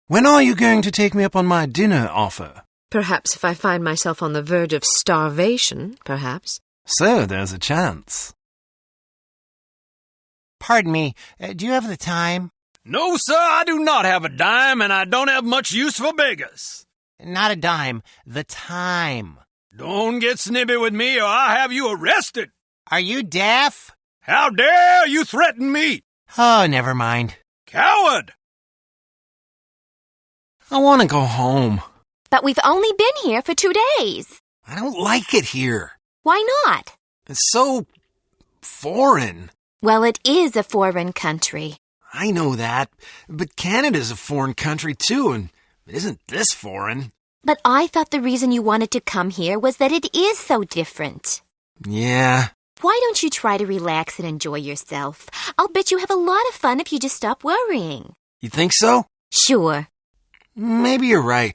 When are you going to take me up on my dinner offer? Perhaps if I find myself on the verge of starvation, perhaps. So there's a chance. Pardon me, do you have the time? No, sir, I do not have a dime, and I don't have much use for beggars. Not a dime, the time. Don't get snippy with me, or I'll have you arrested. Are you deaf? How dare you threaten me? Oh, never mind. Coward! I want to go home. But we've only been here for 2 days. I don't like it here. Why not? It's so foreign. Well, it is a foreign country. I know that, but Canada's a foreign country too, and it isn't this foreign. But I thought the reason you wanted to come here was that it is so different. Yeah. Why don't you try to relax and enjoy yourself? I'll bet you have a lot of fun if you just stop worrying. You think so? Sure. Maybe you're right.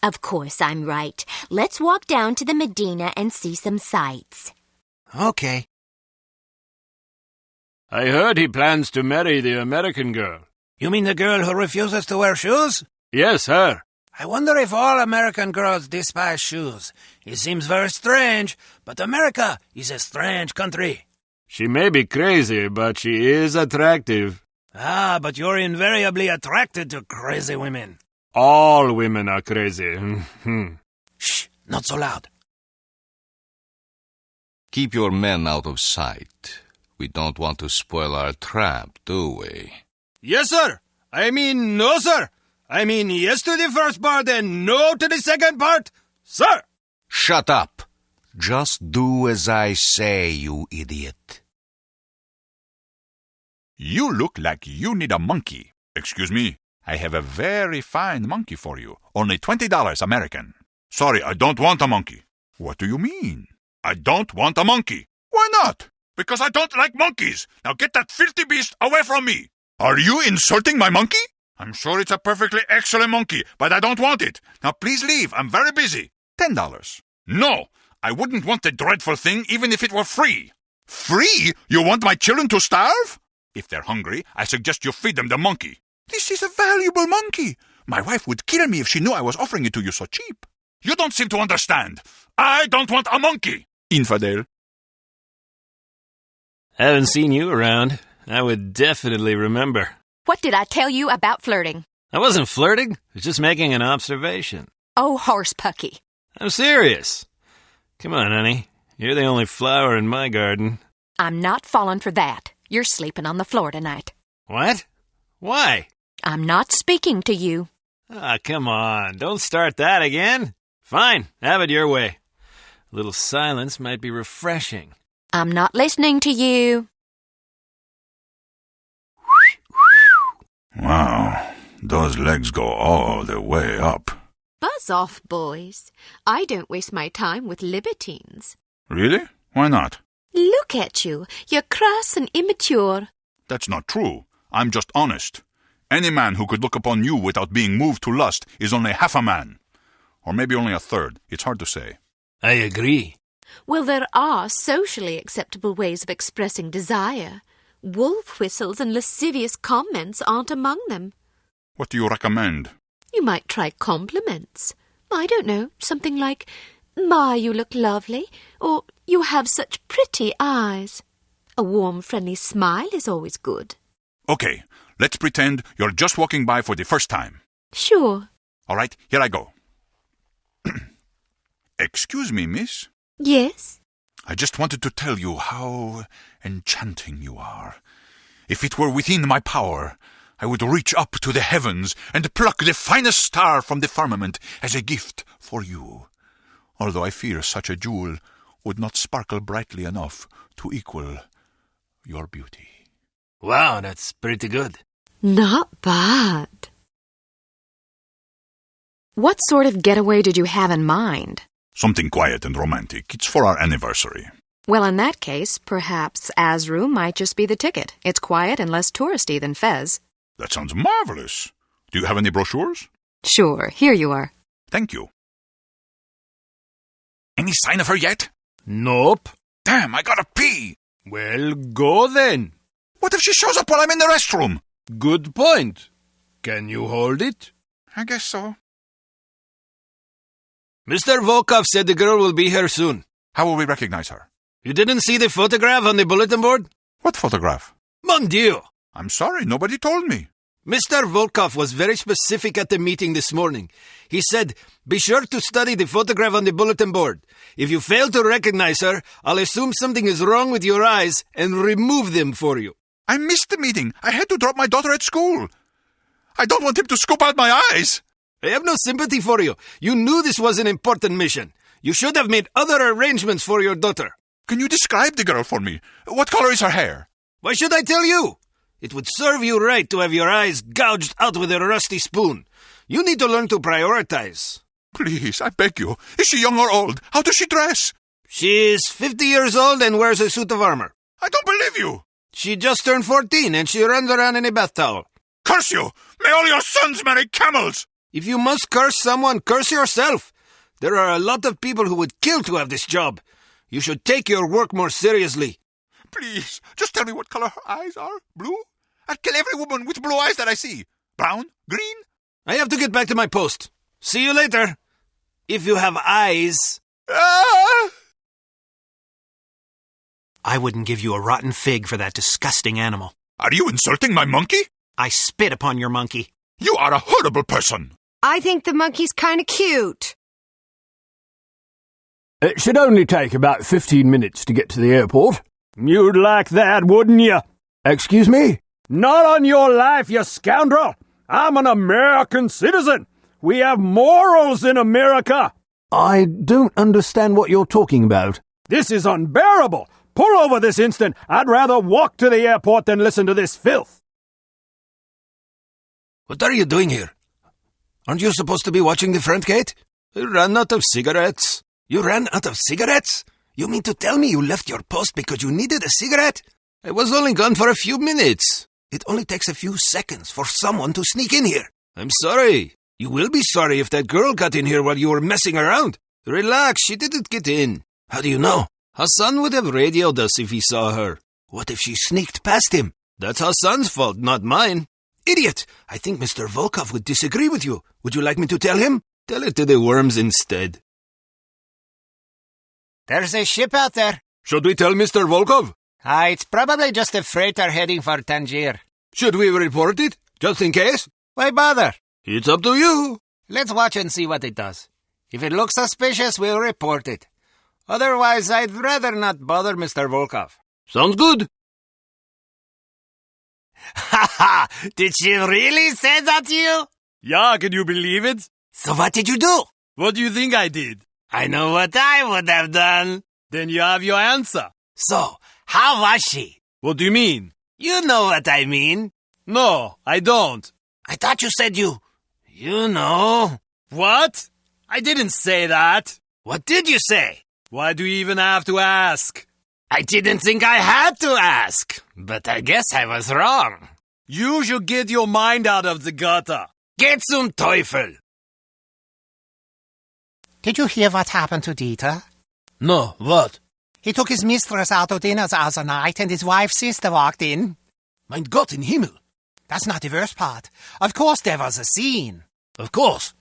Of course I'm right. Let's walk down to the Medina and see some sights. Okay. I heard he plans to marry the American girl. You mean the girl who refuses to wear shoes? Yes, her. I wonder if all American girls despise shoes. It seems very strange, but America is a strange country. She may be crazy, but she is attractive. Ah, but you're invariably attracted to crazy women. All women are crazy. Shh, not so loud. Keep your men out of sight. We don't want to spoil our trap, do we? Yes, sir. I mean, no, sir. I mean, yes to the first part and no to the second part, sir. Shut up. Just do as I say, you idiot. You look like you need a monkey. Excuse me, I have a very fine monkey for you. Only $20 American. Sorry, I don't want a monkey. What do you mean? I don't want a monkey. Why not? Because I don't like monkeys. Now get that filthy beast away from me. Are you insulting my monkey? I'm sure it's a perfectly excellent monkey, but I don't want it. Now please leave. I'm very busy. $10. No, I wouldn't want the dreadful thing even if it were free. Free? You want my children to starve? If they're hungry, I suggest you feed them the monkey. This is a valuable monkey. My wife would kill me if she knew I was offering it to you so cheap. You don't seem to understand. I don't want a monkey. Infidel. Haven't seen you around. I would definitely remember. What did I tell you about flirting? I wasn't flirting. I was just making an observation. Oh, horsepucky. I'm serious. Come on, honey. You're the only flower in my garden. I'm not falling for that. You're sleeping on the floor tonight. What? Why? I'm not speaking to you. Ah, come on. Don't start that again. Fine. Have it your way. A little silence might be refreshing. I'm not listening to you. Wow, those legs go all the way up. Buzz off, boys. I don't waste my time with libertines. Really? Why not? Look at you. You're crass and immature. That's not true. I'm just honest. Any man who could look upon you without being moved to lust is only half a man. Or maybe only a third. It's hard to say. I agree. Well, there are socially acceptable ways of expressing desire. Wolf whistles and lascivious comments aren't among them. What do you recommend? You might try compliments. I don't know, something like, "My, you look lovely," or "You have such pretty eyes." A warm, friendly smile is always good. Okay, let's pretend you're just walking by for the first time. Sure. All right, here I go. Excuse me, miss. Yes? I just wanted to tell you how enchanting you are. If it were within my power, I would reach up to the heavens and pluck the finest star from the firmament as a gift for you. Although I fear such a jewel would not sparkle brightly enough to equal your beauty. Wow, that's pretty good. Not bad. What sort of getaway did you have in mind? Something quiet and romantic. It's for our anniversary. Well, in that case, perhaps Azru might just be the ticket. It's quiet and less touristy than Fez. That sounds marvelous. Do you have any brochures? Sure, here you are. Thank you. Any sign of her yet? Nope. Damn, I gotta pee. Well, go then. What if she shows up while I'm in the restroom? Good point. Can you hold it? I guess so. Mr. Volkov said the girl will be here soon. How will we recognize her? You didn't see the photograph on the bulletin board? What photograph? Mon Dieu! I'm sorry, nobody told me. Mr. Volkov was very specific at the meeting this morning. He said, be sure to study the photograph on the bulletin board. If you fail to recognize her, I'll assume something is wrong with your eyes and remove them for you. I missed the meeting. I had to drop my daughter at school. I don't want him to scoop out my eyes. I have no sympathy for you. You knew this was an important mission. You should have made other arrangements for your daughter. Can you describe the girl for me? What color is her hair? Why should I tell you? It would serve you right to have your eyes gouged out with a rusty spoon. You need to learn to prioritize. Please, I beg you. Is she young or old? How does she dress? She's 50 years old and wears a suit of armor. I don't believe you. She just turned 14 and she runs around in a bath towel. Curse you! May all your sons marry camels! If you must curse someone, curse yourself. There are a lot of people who would kill to have this job. You should take your work more seriously. Please, just tell me what color her eyes are. Blue? I'd kill every woman with blue eyes that I see. Brown? Green? I have to get back to my post. See you later. If you have eyes. Ah! I wouldn't give you a rotten fig for that disgusting animal. Are you insulting my monkey? I spit upon your monkey. You are a horrible person. I think the monkey's kind of cute. It should only take about 15 minutes to get to the airport. You'd like that, wouldn't you? Excuse me? Not on your life, you scoundrel! I'm an American citizen! We have morals in America! I don't understand what you're talking about. This is unbearable! Pull over this instant! I'd rather walk to the airport than listen to this filth! What are you doing here? Aren't you supposed to be watching the front gate? You ran out of cigarettes. You ran out of cigarettes? You mean to tell me you left your post because you needed a cigarette? I was only gone for a few minutes. It only takes a few seconds for someone to sneak in here. I'm sorry. You will be sorry if that girl got in here while you were messing around. Relax, she didn't get in. How do you know? Hassan would have radioed us if he saw her. What if she sneaked past him? That's Hassan's fault, not mine. Idiot! I think Mr. Volkov would disagree with you. Would you like me to tell him? Tell it to the worms instead. There's a ship out there. Should we tell Mr. Volkov? It's probably just a freighter heading for Tangier. Should we report it, just in case? Why bother? It's up to you. Let's watch and see what it does. If it looks suspicious, we'll report it. Otherwise, I'd rather not bother Mr. Volkov. Sounds good. Ha ha! Did she really say that to you? Yeah, can you believe it? So what did you do? What do you think I did? I know what I would have done. Then you have your answer. So, how was she? What do you mean? You know what I mean. No, I don't. I thought you said you know. What? I didn't say that. What did you say? Why do you even have to ask? I didn't think I had to ask, but I guess I was wrong. You should get your mind out of the gutter. Get zum Teufel. Did you hear what happened to Dieter? No, what? He took his mistress out to dinner the other night and his wife's sister walked in. Mein Gott in Himmel. That's not the worst part. Of course there was a scene. Of course.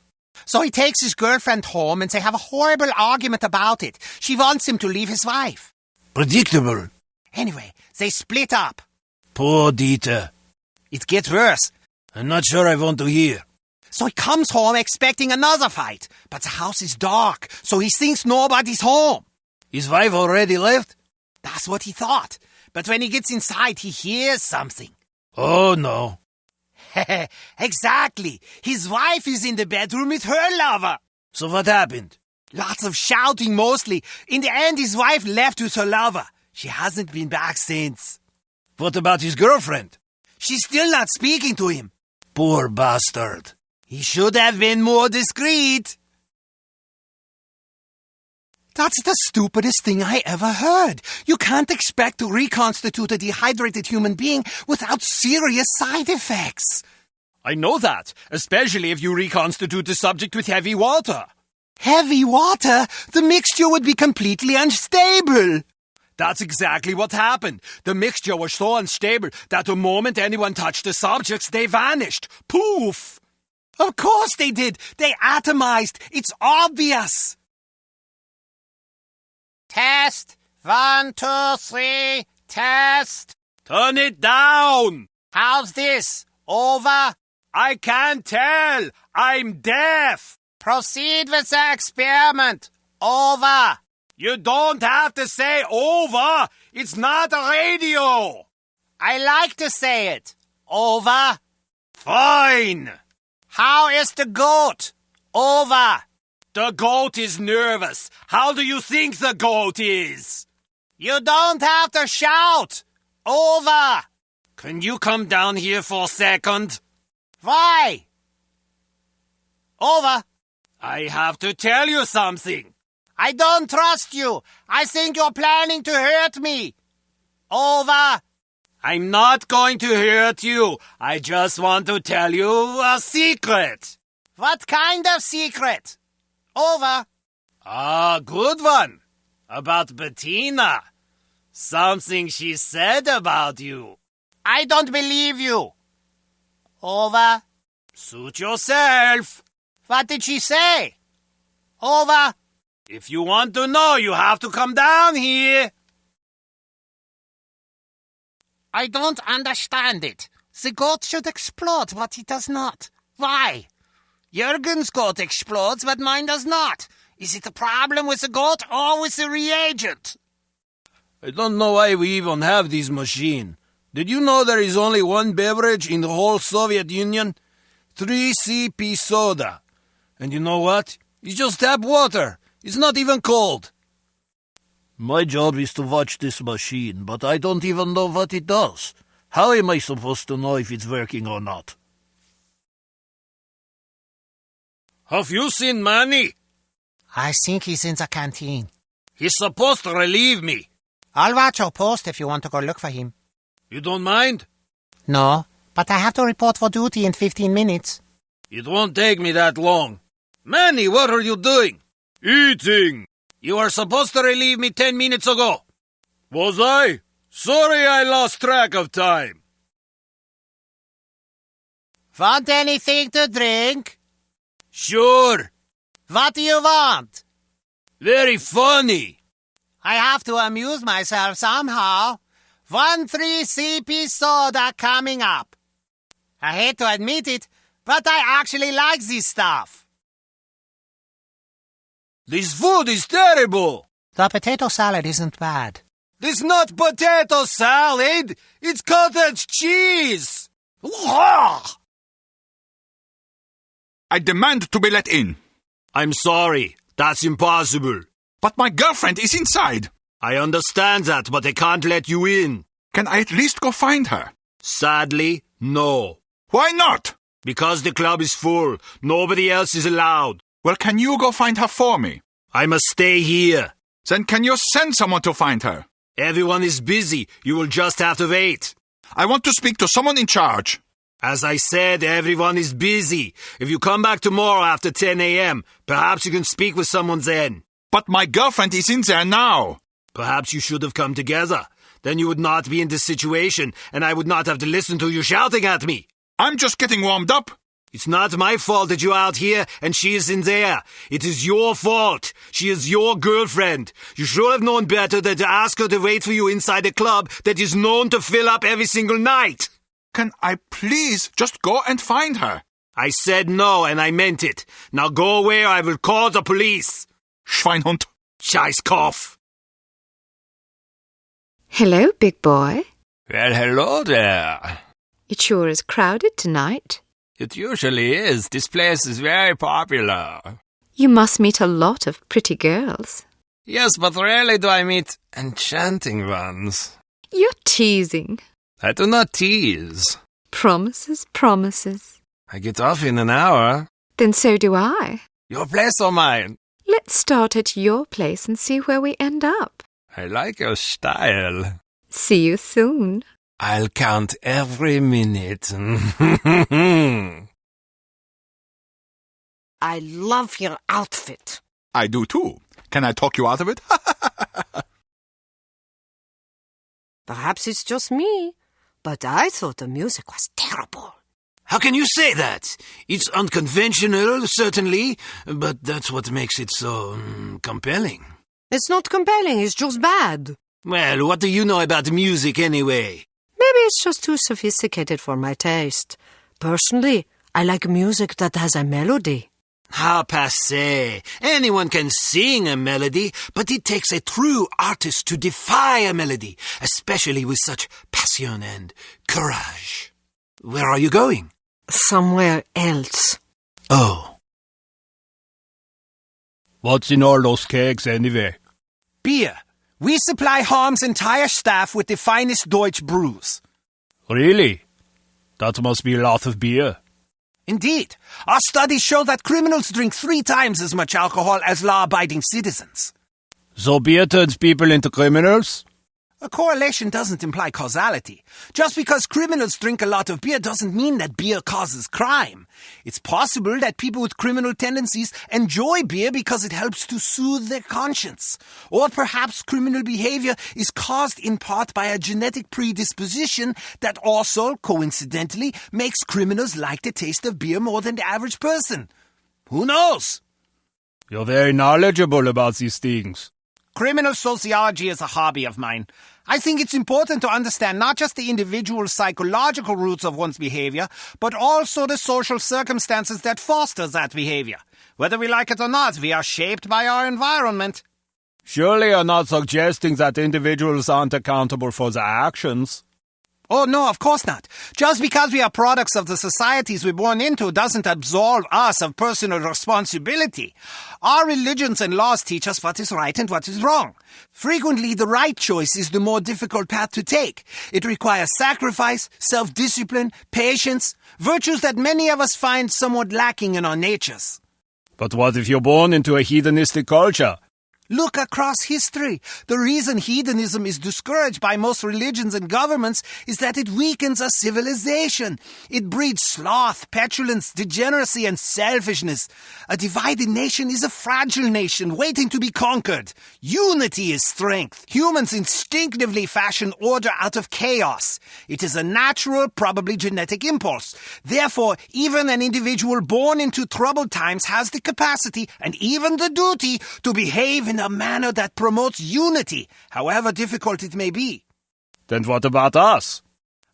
So he takes his girlfriend home and they have a horrible argument about it. She wants him to leave his wife. Predictable. Anyway, they split up. Poor Dieter. It gets worse. I'm not sure I want to hear. So he comes home expecting another fight. But the house is dark, so he thinks nobody's home. His wife already left? That's what he thought. But when he gets inside, he hears something. Oh, no. Exactly. His wife is in the bedroom with her lover. So what happened? Lots of shouting mostly. In the end, his wife left with her lover. She hasn't been back since. What about his girlfriend? She's still not speaking to him. Poor bastard. He should have been more discreet. That's the stupidest thing I ever heard. You can't expect to reconstitute a dehydrated human being without serious side effects. I know that, especially if you reconstitute the subject with heavy water. Heavy water? The mixture would be completely unstable. That's exactly what happened. The mixture was so unstable that the moment anyone touched the subjects, they vanished. Poof! Of course they did. They atomized. It's obvious. Test. 1, 2, 3. Test. Turn it down. How's this? Over? I can't tell. I'm deaf. Proceed with the experiment. Over. You don't have to say over. It's not a radio. I like to say it. Over. Fine. How is the goat? Over. The goat is nervous. How do you think the goat is? You don't have to shout. Over. Can you come down here for a second? Why? Over. I have to tell you something. I don't trust you. I think you're planning to hurt me. Over. I'm not going to hurt you. I just want to tell you a secret. What kind of secret? Over. A good one. About Bettina. Something she said about you. I don't believe you. Over. Suit yourself. What did she say? Over. If you want to know, you have to come down here. I don't understand it. The goat should explode, but it does not. Why? Jürgen's goat explodes, but mine does not. Is it a problem with the goat or with the reagent? I don't know why we even have this machine. Did you know there is only one beverage in the whole Soviet Union? 3CP soda. And you know what? It's just tap water. It's not even cold. My job is to watch this machine, but I don't even know what it does. How am I supposed to know if it's working or not? Have you seen Manny? I think he's in the canteen. He's supposed to relieve me. I'll watch your post if you want to go look for him. You don't mind? No, but I have to report for duty in 15 minutes. It won't take me that long. Manny, what are you doing? Eating. You were supposed to relieve me 10 minutes ago. Was I? Sorry, I lost track of time. Want anything to drink? Sure. What do you want? Very funny. I have to amuse myself somehow. 1-3-CP soda coming up. I hate to admit it, but I actually like this stuff. This food is terrible. The potato salad isn't bad. This not potato salad. It's cottage cheese. I demand to be let in. I'm sorry. That's impossible. But my girlfriend is inside. I understand that, but I can't let you in. Can I at least go find her? Sadly, no. Why not? Because the club is full. Nobody else is allowed. Well, can you go find her for me? I must stay here. Then can you send someone to find her? Everyone is busy. You will just have to wait. I want to speak to someone in charge. As I said, everyone is busy. If you come back tomorrow after 10 a.m., perhaps you can speak with someone then. But my girlfriend is in there now. Perhaps you should have come together. Then you would not be in this situation, and I would not have to listen to you shouting at me. I'm just getting warmed up. It's not my fault that you're out here and she is in there. It is your fault. She is your girlfriend. You should have known better than to ask her to wait for you inside a club that is known to fill up every single night. Can I please just go and find her? I said no, and I meant it. Now go away or I will call the police. Schweinhund. Scheißkopf. Hello, big boy. Well, hello there. It sure is crowded tonight. It usually is. This place is very popular. You must meet a lot of pretty girls. Yes, but rarely do I meet enchanting ones. You're teasing. I do not tease. Promises, promises. I get off in an hour. Then so do I. Your place or mine? Let's start at your place and see where we end up. I like your style. See you soon. I'll count every minute. I love your outfit. I do too. Can I talk you out of it? Perhaps it's just me, but I thought the music was terrible. How can you say that? It's unconventional, certainly, but that's what makes it so compelling. It's not compelling, it's just bad. Well, what do you know about music anyway? Maybe it's just too sophisticated for my taste. Personally, I like music that has a melody. How passé. Anyone can sing a melody, but it takes a true artist to defy a melody, especially with such passion and courage. Where are you going? Somewhere else. Oh. What's in all those kegs anyway? Beer. We supply H.A.R.M's entire staff with the finest Deutsch brews. Really? That must be a lot of beer. Indeed. Our studies show that criminals drink 3 times as much alcohol as law-abiding citizens. So beer turns people into criminals? A correlation doesn't imply causality. Just because criminals drink a lot of beer doesn't mean that beer causes crime. It's possible that people with criminal tendencies enjoy beer because it helps to soothe their conscience. Or perhaps criminal behavior is caused in part by a genetic predisposition that also, coincidentally, makes criminals like the taste of beer more than the average person. Who knows? You're very knowledgeable about these things. Criminal sociology is a hobby of mine. I think it's important to understand not just the individual psychological roots of one's behavior, but also the social circumstances that foster that behavior. Whether we like it or not, we are shaped by our environment. Surely you're not suggesting that individuals aren't accountable for their actions. Oh, no, of course not. Just because we are products of the societies we're born into doesn't absolve us of personal responsibility. Our religions and laws teach us what is right and what is wrong. Frequently, the right choice is the more difficult path to take. It requires sacrifice, self-discipline, patience, virtues that many of us find somewhat lacking in our natures. But what if you're born into a hedonistic culture? Look across history. The reason hedonism is discouraged by most religions and governments is that it weakens a civilization. It breeds sloth, petulance, degeneracy, and selfishness. A divided nation is a fragile nation waiting to be conquered. Unity is strength. Humans instinctively fashion order out of chaos. It is a natural, probably genetic impulse. Therefore, even an individual born into troubled times has the capacity and even the duty to behave in a manner that promotes unity, however difficult it may be. Then what about us?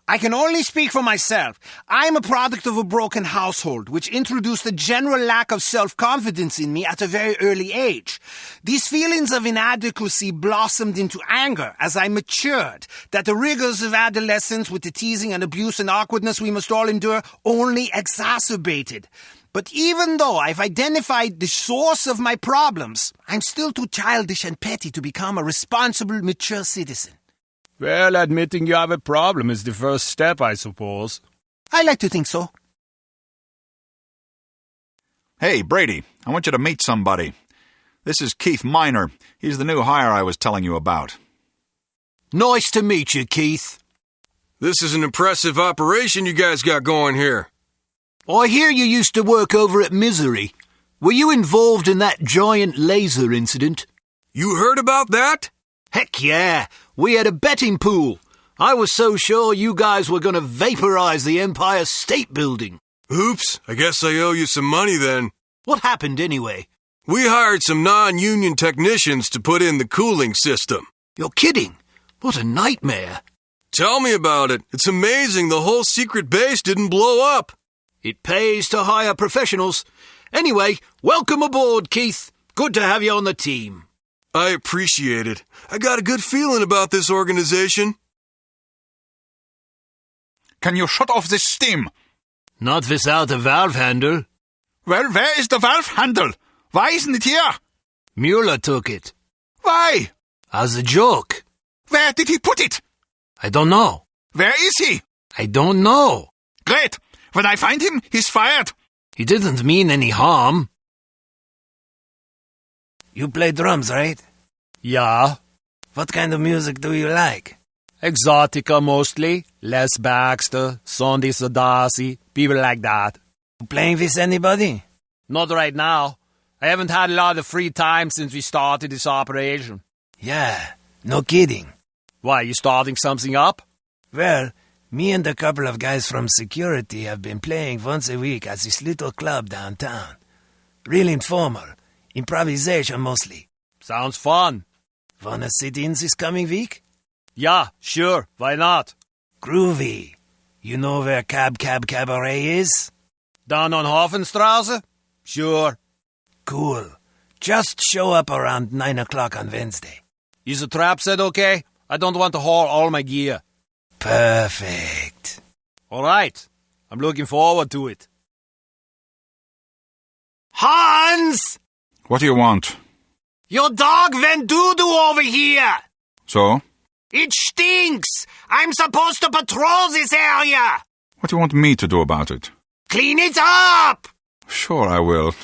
I can only speak for myself. I am a product of a broken household, which introduced a general lack of self-confidence in me at a very early age. These feelings of inadequacy blossomed into anger as I matured, that the rigors of adolescence with the teasing and abuse and awkwardness we must all endure only exacerbated. But even though I've identified the source of my problems, I'm still too childish and petty to become a responsible, mature citizen. Well, admitting you have a problem is the first step, I suppose. I like to think so. Hey, Brady, I want you to meet somebody. This is Keith Miner. He's the new hire I was telling you about. Nice to meet you, Keith. This is an impressive operation you guys got going here. I hear you used to work over at Misery. Were you involved in that giant laser incident? You heard about that? Heck yeah! We had a betting pool. I was so sure you guys were going to vaporize the Empire State Building. Oops, I guess I owe you some money then. What happened anyway? We hired some non-union technicians to put in the cooling system. You're kidding. What a nightmare. Tell me about it. It's amazing the whole secret base didn't blow up. It pays to hire professionals. Anyway, welcome aboard, Keith. Good to have you on the team. I appreciate it. I got a good feeling about this organization. Can you shut off this steam? Not without a valve handle. Well, where is the valve handle? Why isn't it here? Mueller took it. Why? As a joke. Where did he put it? I don't know. Where is he? I don't know. Great. When I find him, he's fired. He didn't mean any harm. You play drums, right? Yeah. What kind of music do you like? Exotica mostly. Les Baxter, Sonny Sadasi, people like that. You playing with anybody? Not right now. I haven't had a lot of free time since we started this operation. Yeah, no kidding. Why, you starting something up? Well, Me and a couple of guys from security have been playing once a week at this little club downtown. Real informal. Improvisation mostly. Sounds fun. Wanna sit in this coming week? Yeah, sure. Why not? Groovy. You know where Cab Cabaret is? Down on Hofenstrasse? Sure. Cool. Just show up around 9 o'clock on Wednesday. Is the trap set okay? I don't want to haul all my gear. Perfect. All right. I'm looking forward to it. Hans! What do you want? Your dog went doo-doo over here. So? It stinks. I'm supposed to patrol this area. What do you want me to do about it? Clean it up. Sure I will.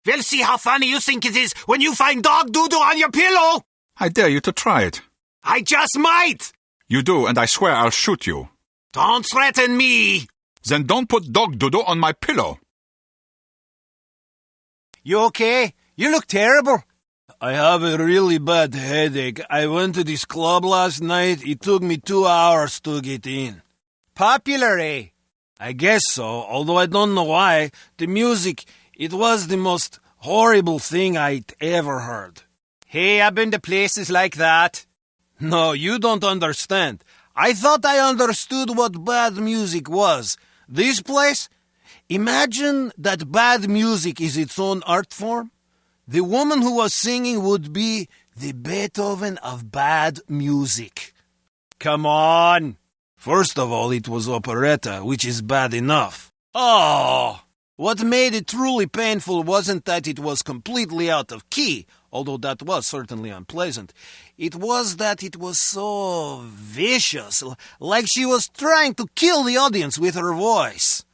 We'll see how funny you think it is when you find dog doo-doo on your pillow. I dare you to try it. I just might. You do, and I swear I'll shoot you. Don't threaten me. Then don't put dog doodle on my pillow. You okay? You look terrible. I have a really bad headache. I went to this club last night. It took me 2 hours to get in. Popular, eh? I guess so, although I don't know why. The music, it was the most horrible thing I'd ever heard. Hey, I've been to places like that. No, you don't understand. I thought I understood what bad music was. This place? Imagine that bad music is its own art form. The woman who was singing would be the Beethoven of bad music. Come on. First of all, it was operetta, which is bad enough. Oh! What made it truly painful wasn't that it was completely out of key, although that was certainly unpleasant. It was that it was so vicious, like she was trying to kill the audience with her voice.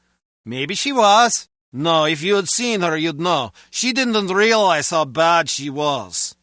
Maybe she was. No, if you had seen her, you'd know. She didn't realize how bad she was.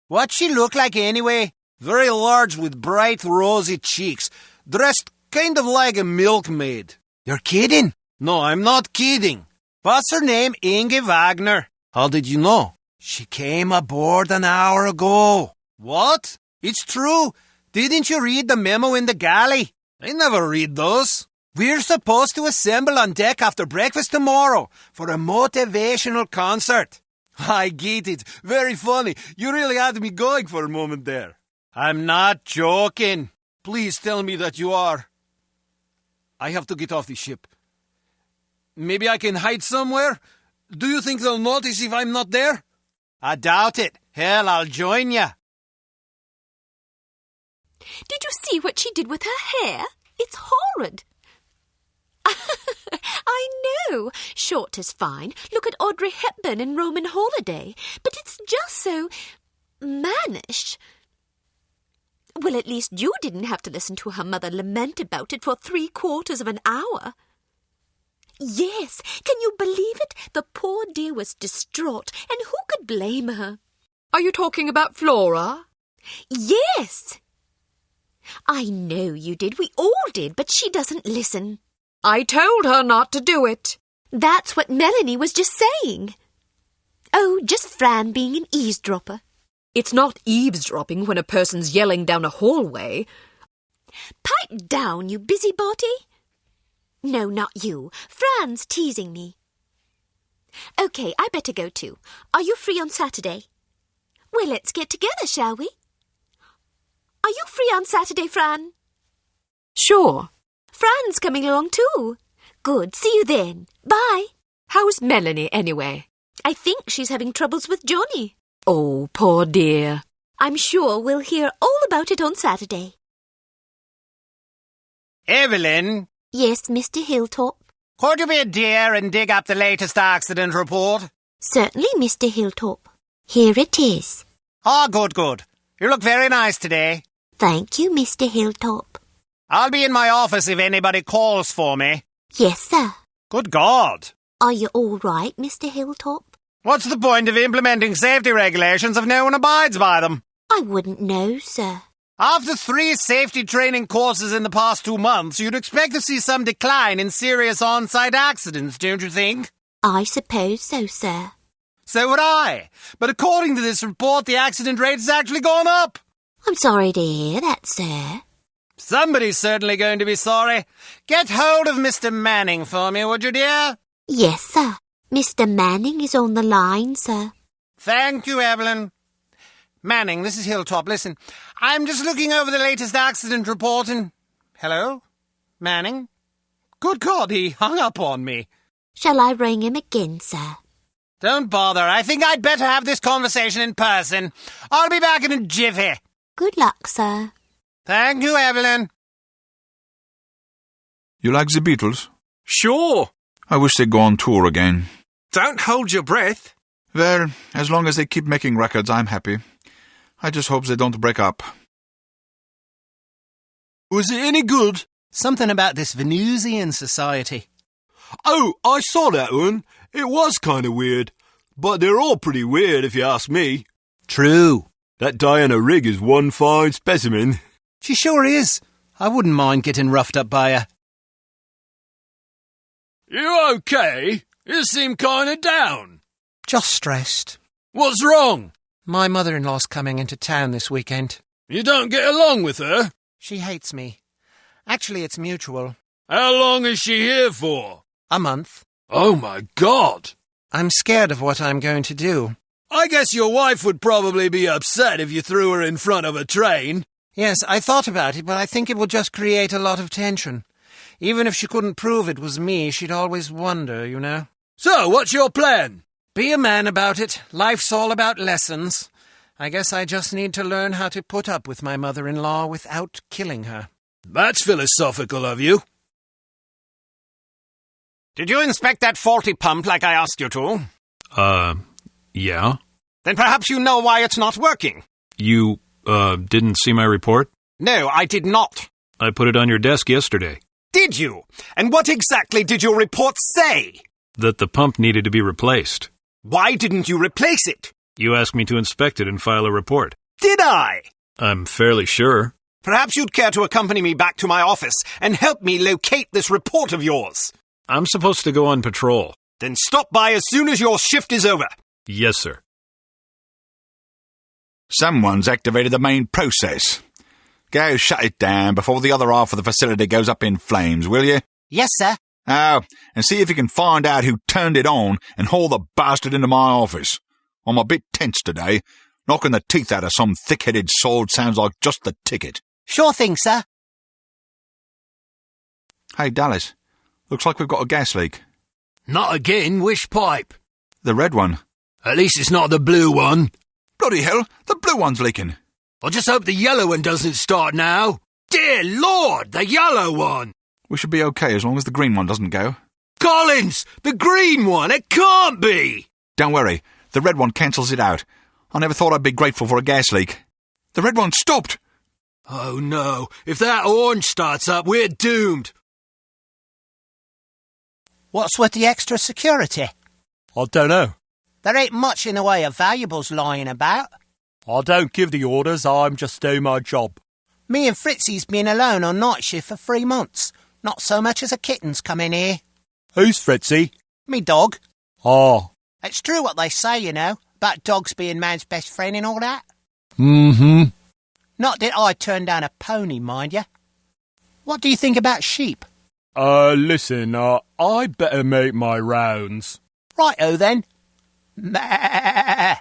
What'd she look like anyway? Very large with bright rosy cheeks, dressed kind of like a milkmaid. You're kidding? No, I'm not kidding. What's her name? Inge Wagner. How did you know? She came aboard an hour ago. What? It's true. Didn't you read the memo in the galley? I never read those. We're supposed to assemble on deck after breakfast tomorrow for a motivational concert. I get it. Very funny. You really had me going for a moment there. I'm not joking. Please tell me that you are. I have to get off the ship. Maybe I can hide somewhere? Do you think they'll notice if I'm not there? I doubt it. Hell, I'll join you. Did you see what she did with her hair? It's horrid. I know. Short is fine. Look at Audrey Hepburn in Roman Holiday. But it's just so mannish. Well, at least you didn't have to listen to her mother lament about it for 3/4 of an hour. Yes, can you believe it? The poor dear was distraught, and who could blame her? Are you talking about Flora? Yes. I know you did. We all did, but she doesn't listen. I told her not to do it. That's what Melanie was just saying. Oh, just Fran being an eavesdropper. It's not eavesdropping when a person's yelling down a hallway. Pipe down, you busybody. No, not you. Fran's teasing me. OK, I better go too. Are you free on Saturday? Well, let's get together, shall we? Are you free on Saturday, Fran? Sure. Fran's coming along too. Good, see you then. Bye. How's Melanie anyway? I think she's having troubles with Johnny. Oh, poor dear. I'm sure we'll hear all about it on Saturday. Evelyn? Yes, Mr. Hilltop? Could you be a dear and dig up the latest accident report? Certainly, Mr. Hilltop. Here it is. Oh, good, good. You look very nice today. Thank you, Mr. Hilltop. I'll be in my office if anybody calls for me. Yes, sir. Good God. Are you all right, Mr. Hilltop? What's the point of implementing safety regulations if no one abides by them? I wouldn't know, sir. After 3 safety training courses in the past 2 months, you'd expect to see some decline in serious on-site accidents, don't you think? I suppose so, sir. So would I. But according to this report, the accident rate has actually gone up. I'm sorry to hear that, sir. Somebody's certainly going to be sorry. Get hold of Mr. Manning for me, would you, dear? Yes, sir. Mr. Manning is on the line, sir. Thank you, Evelyn. Manning, this is Hilltop. Listen, I'm just looking over the latest accident report and... Hello? Manning? Good God, he hung up on me. Shall I ring him again, sir? Don't bother. I think I'd better have this conversation in person. I'll be back in a jiffy. Good luck, sir. Thank you, Evelyn. You like the Beatles? Sure. I wish they'd go on tour again. Don't hold your breath. Well, as long as they keep making records, I'm happy. I just hope they don't break up. Was it any good? Something about this Venusian society. Oh, I saw that one. It was kind of weird. But they're all pretty weird, if you ask me. True. That Diana Rigg is one fine specimen. She sure is. I wouldn't mind getting roughed up by her. You okay? You seem kind of down. Just stressed. What's wrong? My mother-in-law's coming into town this weekend. You don't get along with her? She hates me. Actually, it's mutual. How long is she here for? A month. Oh, my God. I'm scared of what I'm going to do. I guess your wife would probably be upset if you threw her in front of a train. Yes, I thought about it, but I think it would just create a lot of tension. Even if she couldn't prove it was me, she'd always wonder, you know. So, what's your plan? Be a man about it. Life's all about lessons. I guess I just need to learn how to put up with my mother-in-law without killing her. That's philosophical of you. Did you inspect that faulty pump like I asked you to? Yeah. Then perhaps you know why it's not working. You, didn't see my report? No, I did not. I put it on your desk yesterday. Did you? And what exactly did your report say? That the pump needed to be replaced. Why didn't you replace it? You asked me to inspect it and file a report. Did I? I'm fairly sure. Perhaps you'd care to accompany me back to my office and help me locate this report of yours. I'm supposed to go on patrol. Then stop by as soon as your shift is over. Yes, sir. Someone's activated the main process. Go shut it down before the other half of the facility goes up in flames, will you? Yes, sir. Oh, and see if you can find out who turned it on and haul the bastard into my office. I'm a bit tense today. Knocking the teeth out of some thick-headed sword sounds like just the ticket. Sure thing, sir. Hey, Dallas. Looks like we've got a gas leak. Not again, which pipe? The red one. At least it's not the blue one. Bloody hell, the blue one's leaking. I just hope the yellow one doesn't start now. Dear Lord, the yellow one! We should be okay as long as the green one doesn't go. Collins, the green one, it can't be! Don't worry, the red one cancels it out. I never thought I'd be grateful for a gas leak. The red one stopped! Oh no, if that orange starts up, we're doomed. What's with the extra security? I don't know. There ain't much in the way of valuables lying about. I don't give the orders, I'm just doing my job. Me and Fritzy's been alone on night shift for 3 months. Not so much as a kitten's come in here. Who's Fritzy? Me dog. Oh. It's true what they say, you know, about dogs being man's best friend and all that. Mm-hmm. Not that I turned down a pony, mind ya. What do you think about sheep? Listen, I better make my rounds. Righto then. Meh.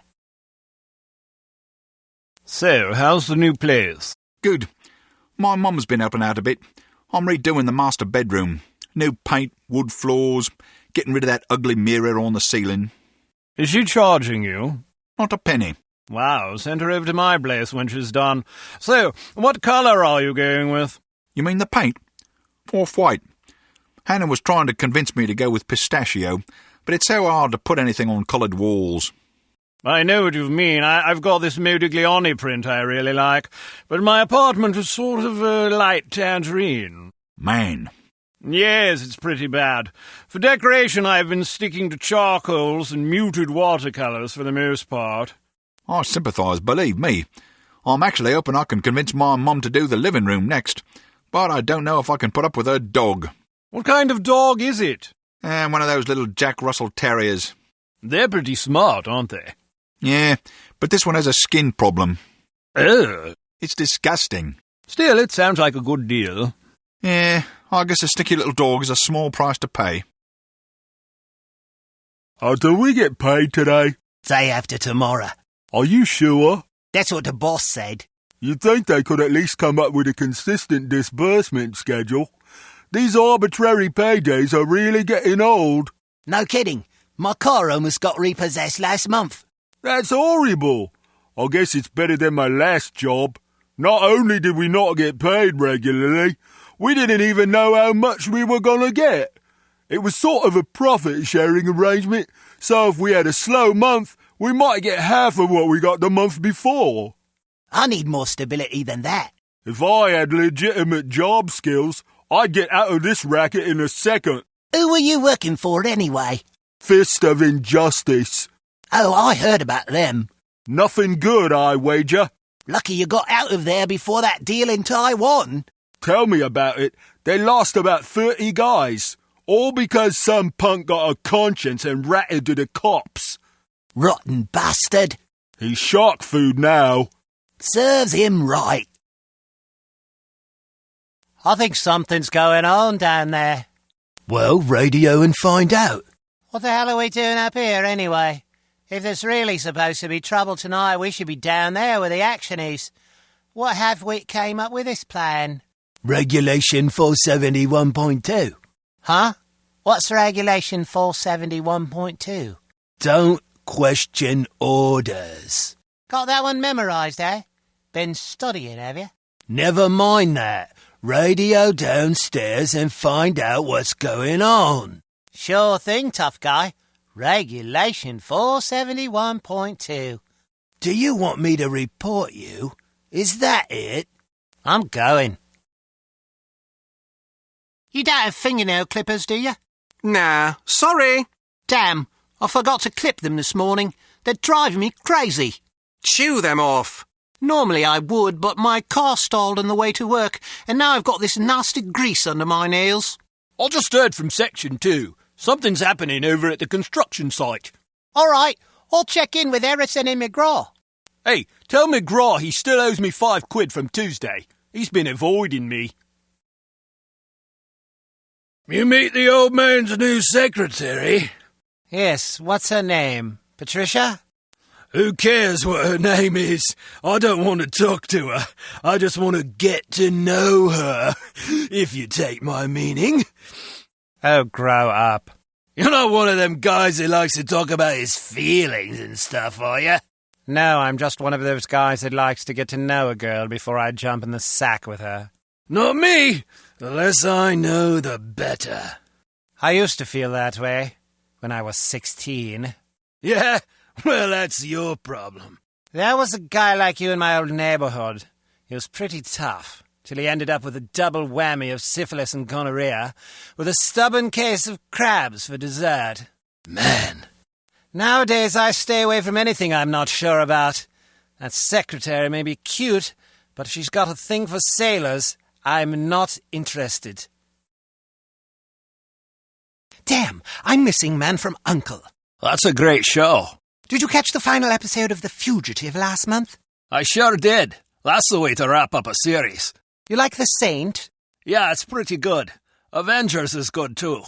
So, how's the new place? Good. My mum's been helping out a bit. I'm redoing the master bedroom. New paint, wood floors, getting rid of that ugly mirror on the ceiling. Is she charging you? Not a penny. Wow, send her over to my place when she's done. So, what colour are you going with? You mean the paint? Off-white. Hannah was trying to convince me to go with pistachio, but it's so hard to put anything on coloured walls. I know what you mean. I've got this Modigliani print I really like, but my apartment is sort of a light tangerine. Man. Yes, it's pretty bad. For decoration, I've been sticking to charcoals and muted watercolours for the most part. I sympathise, believe me. I'm actually hoping I can convince my mum to do the living room next, but I don't know if I can put up with her dog. What kind of dog is it? One of those little Jack Russell Terriers. They're pretty smart, aren't they? Yeah, but this one has a skin problem. Ugh. It's disgusting. Still, it sounds like a good deal. Yeah, I guess a sticky little dog is a small price to pay. Do we get paid today? Day after tomorrow. Are you sure? That's what the boss said. You'd think they could at least come up with a consistent disbursement schedule. These arbitrary paydays are really getting old. No kidding. My car almost got repossessed last month. That's horrible. I guess it's better than my last job. Not only did we not get paid regularly, we didn't even know how much we were going to get. It was sort of a profit-sharing arrangement, so if we had a slow month, we might get half of what we got the month before. I need more stability than that. If I had legitimate job skills, I'd get out of this racket in a second. Who were you working for anyway? Fist of Injustice. Oh, I heard about them. Nothing good, I wager. Lucky you got out of there before that deal in Taiwan. Tell me about it. They lost about 30 guys. All because some punk got a conscience and ratted to the cops. Rotten bastard. He's shark food now. Serves him right. I think something's going on down there. Well, radio and find out. What the hell are we doing up here, anyway? If there's really supposed to be trouble tonight, we should be down there where the action is. What have we came up with this plan? Regulation 471.2. Huh? What's Regulation 471.2? Don't question orders. Got that one memorised, eh? Been studying, have you? Never mind that. Radio downstairs and find out what's going on. Sure thing, tough guy. Regulation 471.2. Do you want me to report you? Is that it? I'm going. You don't have fingernail clippers, do you? Nah, sorry. Damn, I forgot to clip them this morning. They're driving me crazy. Chew them off. Normally I would, but my car stalled on the way to work, and now I've got this nasty grease under my nails. I just heard from Section 2. Something's happening over at the construction site. All right, I'll check in with Harrison and McGraw. Hey, tell McGraw he still owes me £5 from Tuesday. He's been avoiding me. You meet the old man's new secretary? Yes, what's her name? Patricia? Who cares what her name is? I don't want to talk to her. I just want to get to know her, if you take my meaning. Oh, grow up. You're not one of them guys who likes to talk about his feelings and stuff, are you? No, I'm just one of those guys that likes to get to know a girl before I jump in the sack with her. Not me. The less I know, the better. I used to feel that way when I was 16. Yeah? Well, that's your problem. There was a guy like you in my old neighbourhood. He was pretty tough, till he ended up with a double whammy of syphilis and gonorrhea, with a stubborn case of crabs for dessert. Man. Nowadays I stay away from anything I'm not sure about. That secretary may be cute, but if she's got a thing for sailors, I'm not interested. Damn, I'm missing Man from U.N.C.L.E. That's a great show. Did you catch the final episode of The Fugitive last month? I sure did. That's the way to wrap up a series. You like The Saint? Yeah, it's pretty good. Avengers is good too.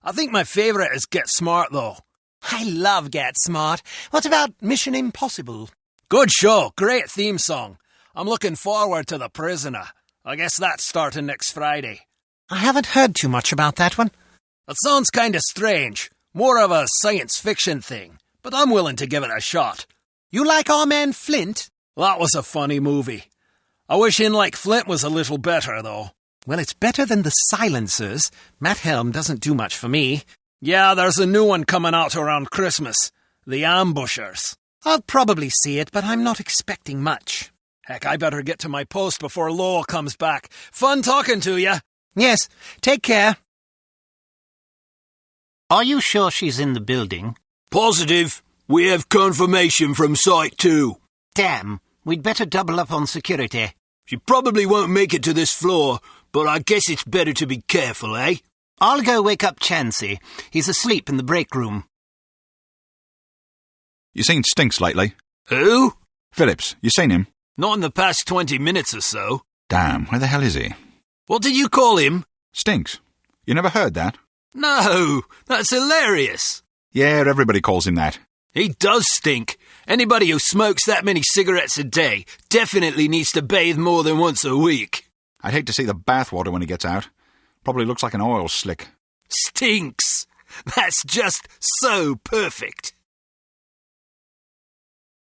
I think my favourite is Get Smart though. I love Get Smart. What about Mission Impossible? Good show. Great theme song. I'm looking forward to The Prisoner. I guess that's starting next Friday. I haven't heard too much about that one. It sounds kind of strange. More of a science fiction thing. But I'm willing to give it a shot. You like our man Flint? That was a funny movie. I wish In Like Flint was a little better, though. Well, it's better than The Silencers. Matt Helm doesn't do much for me. Yeah, there's a new one coming out around Christmas. The Ambushers. I'll probably see it, but I'm not expecting much. Heck, I better get to my post before Lowell comes back. Fun talking to you. Yes, take care. Are you sure she's in the building? Positive. We have confirmation from Site 2. Damn, we'd better double up on security. She probably won't make it to this floor, but I guess it's better to be careful, eh? I'll go wake up Chansey. He's asleep in the break room. You seen Stinks lately? Who? Phillips, you seen him? Not in the past 20 minutes or so. Damn, where the hell is he? What did you call him? Stinks. You never heard that? No, that's hilarious. Yeah, everybody calls him that. He does stink. Anybody who smokes that many cigarettes a day definitely needs to bathe more than once a week. I'd hate to see the bathwater when he gets out. Probably looks like an oil slick. Stinks. That's just so perfect.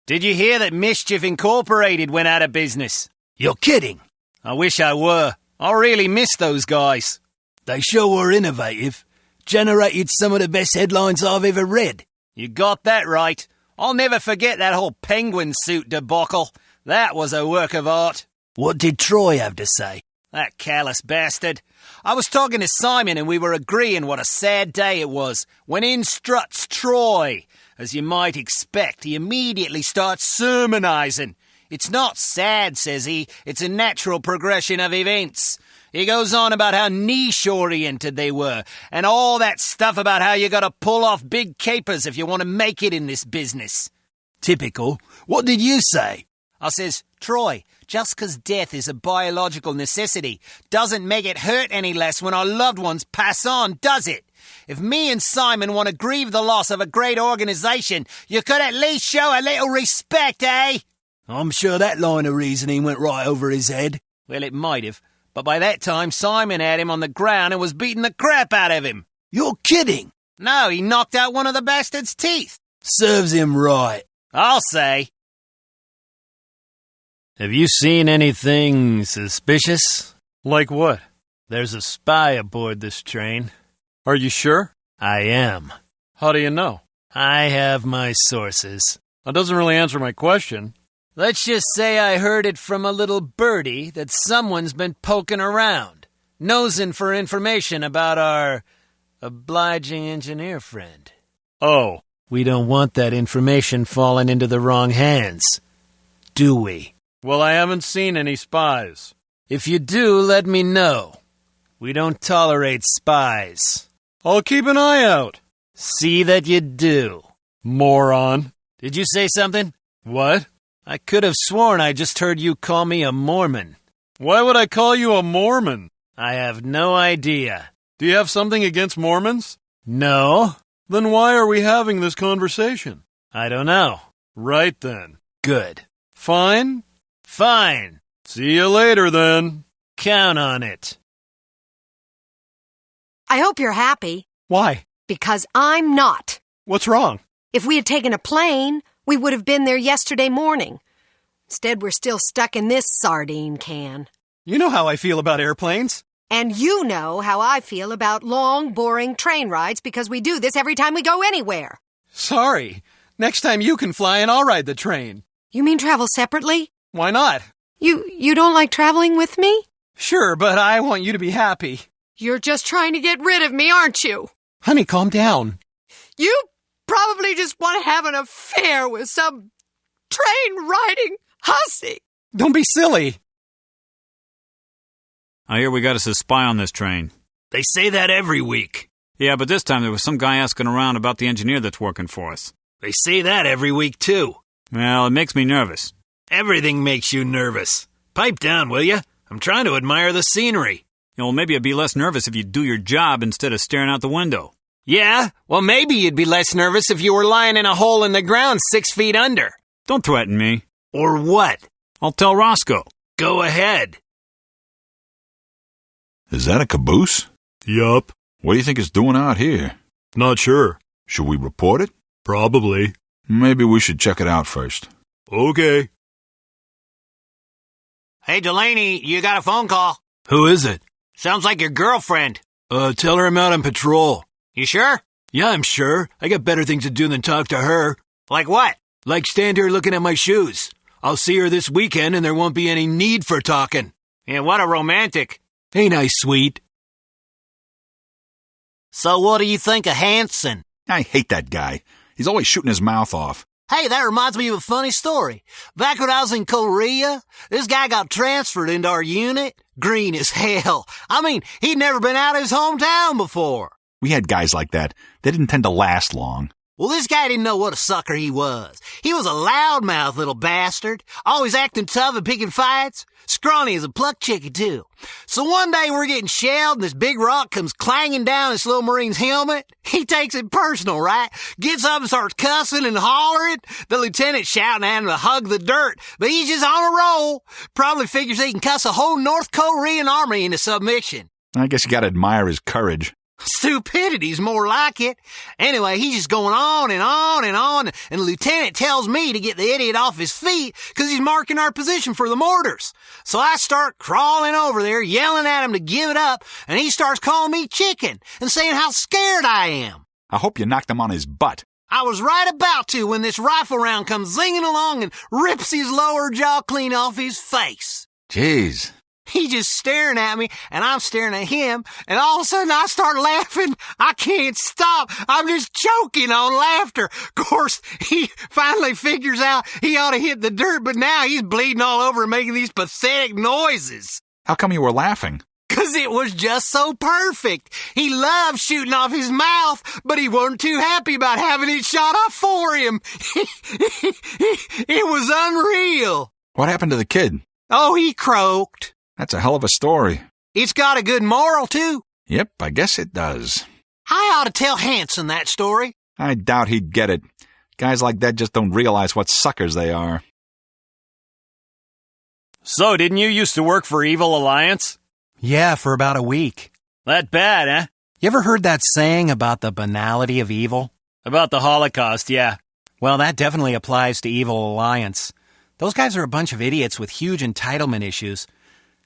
Did you hear that Mischief Incorporated went out of business? You're kidding. I wish I were. I really miss those guys. They sure were innovative. Generated some of the best headlines I've ever read. You got that right. I'll never forget that whole penguin suit debacle. That was a work of art. What did Troy have to say? That callous bastard. I was talking to Simon and we were agreeing what a sad day it was when in struts Troy. As you might expect, he immediately starts sermonizing. It's not sad, says he. It's a natural progression of events. He goes on about how niche-oriented they were, and all that stuff about how you gotta pull off big capers if you want to make it in this business. Typical. What did you say? I says, Troy, just 'cause death is a biological necessity doesn't make it hurt any less when our loved ones pass on, does it? If me and Simon want to grieve the loss of a great organisation, you could at least show a little respect, eh? I'm sure that line of reasoning went right over his head. Well, it might have, but by that time Simon had him on the ground and was beating the crap out of him. You're kidding. No, he knocked out one of the bastard's teeth. Serves him right. I'll say. Have you seen anything suspicious? Like what? There's a spy aboard this train. Are you sure? I am. How do you know? I have my sources. That doesn't really answer my question. Let's just say I heard it from a little birdie that someone's been poking around, nosing for information about our obliging engineer friend. Oh. We don't want that information falling into the wrong hands, do we? Well, I haven't seen any spies. If you do, let me know. We don't tolerate spies. I'll keep an eye out. See that you do. Moron. Did you say something? What? I could have sworn I just heard you call me a Mormon. Why would I call you a Mormon? I have no idea. Do you have something against Mormons? No. Then why are we having this conversation? I don't know. Right then. Good. Fine? Fine. See you later then. Count on it. I hope you're happy. Why? Because I'm not. What's wrong? If we had taken a plane, we would have been there yesterday morning. Instead, we're still stuck in this sardine can. You know how I feel about airplanes. And you know how I feel about long, boring train rides because we do this every time we go anywhere. Sorry. Next time you can fly and I'll ride the train. You mean travel separately? Why not? You don't like traveling with me? Sure, but I want you to be happy. You're just trying to get rid of me, aren't you? Honey, calm down. You probably just want to have an affair with some train-riding hussy. Don't be silly. I hear we got us a spy on this train. They say that every week. Yeah, but this time there was some guy asking around about the engineer that's working for us. They say that every week, too. Well, it makes me nervous. Everything makes you nervous. Pipe down, will you? I'm trying to admire the scenery. Well, maybe I'd be less nervous if you'd do your job instead of staring out the window. Yeah? Well, maybe you'd be less nervous if you were lying in a hole in the ground 6 feet under. Don't threaten me. Or what? I'll tell Roscoe. Go ahead. Is that a caboose? Yup. What do you think it's doing out here? Not sure. Should we report it? Probably. Maybe we should check it out first. Okay. Hey, Delaney, you got a phone call. Who is it? Sounds like your girlfriend. Tell her I'm out on patrol. You sure? Yeah, I'm sure. I got better things to do than talk to her. Like what? Like stand here looking at my shoes. I'll see her this weekend and there won't be any need for talking. Yeah, what a romantic. Ain't I sweet? So what do you think of Hanson? I hate that guy. He's always shooting his mouth off. Hey, that reminds me of a funny story. Back when I was in Korea, this guy got transferred into our unit. Green as hell. I mean, he'd never been out of his hometown before. We had guys like that. They didn't tend to last long. Well, this guy didn't know what a sucker he was. He was a loudmouth little bastard, always acting tough and picking fights. Scrawny as a plucked chicken, too. So one day we're getting shelled and this big rock comes clanging down this little Marine's helmet. He takes it personal, right? Gets up and starts cussing and hollering. The lieutenant shouting at him to hug the dirt, but he's just on a roll. Probably figures he can cuss a whole North Korean army into submission. I guess you gotta admire his courage. Stupidity's more like it. Anyway, he's just going on and on and on, and the lieutenant tells me to get the idiot off his feet because he's marking our position for the mortars. So I start crawling over there, yelling at him to give it up, and he starts calling me chicken and saying how scared I am. I hope you knocked him on his butt. I was right about to when this rifle round comes zinging along and rips his lower jaw clean off his face. Jeez. He's just staring at me, and I'm staring at him, and all of a sudden I start laughing. I can't stop. I'm just choking on laughter. Of course, he finally figures out he ought to hit the dirt, but now he's bleeding all over and making these pathetic noises. How come you were laughing? 'Cause it was just so perfect. He loved shooting off his mouth, but he wasn't too happy about having it shot off for him. It was unreal. What happened to the kid? Oh, he croaked. That's a hell of a story. It's got a good moral, too. Yep, I guess it does. I ought to tell Hanson that story. I doubt he'd get it. Guys like that just don't realize what suckers they are. So, didn't you used to work for Evil Alliance? Yeah, for about a week. That bad, eh? You ever heard that saying about the banality of evil? About the Holocaust, yeah. Well, that definitely applies to Evil Alliance. Those guys are a bunch of idiots with huge entitlement issues.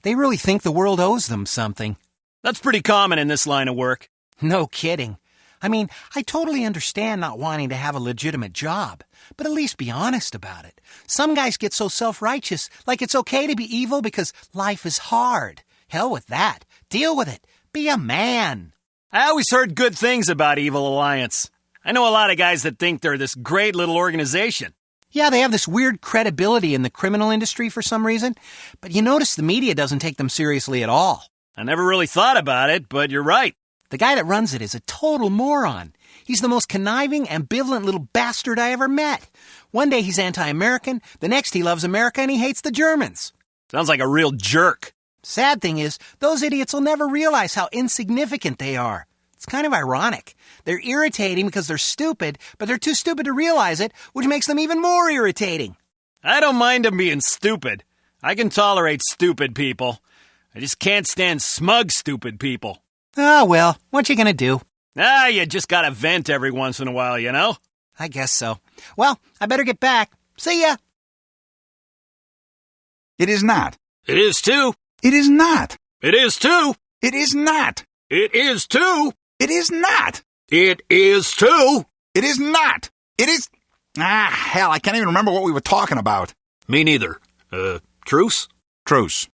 They really think the world owes them something. That's pretty common in this line of work. No kidding. I mean, I totally understand not wanting to have a legitimate job, but at least be honest about it. Some guys get so self-righteous, like it's okay to be evil because life is hard. Hell with that. Deal with it. Be a man. I always heard good things about Evil Alliance. I know a lot of guys that think they're this great little organization. Yeah, they have this weird credibility in the criminal industry for some reason, but you notice the media doesn't take them seriously at all. I never really thought about it, but you're right. The guy that runs it is a total moron. He's the most conniving, ambivalent little bastard I ever met. One day he's anti-American, the next he loves America and he hates the Germans. Sounds like a real jerk. Sad thing is, those idiots will never realize how insignificant they are. It's kind of ironic. They're irritating because they're stupid, but they're too stupid to realize it, which makes them even more irritating. I don't mind them being stupid. I can tolerate stupid people. I just can't stand smug, stupid people. Ah, well, what you gonna do? You just gotta vent every once in a while, you know? I guess so. Well, I better get back. See ya! It is not. It is too. It is not. It is too. It is not. It is too. It is not. It is too. It is not. It is... hell, I can't even remember what we were talking about. Me neither. Truce? Truce.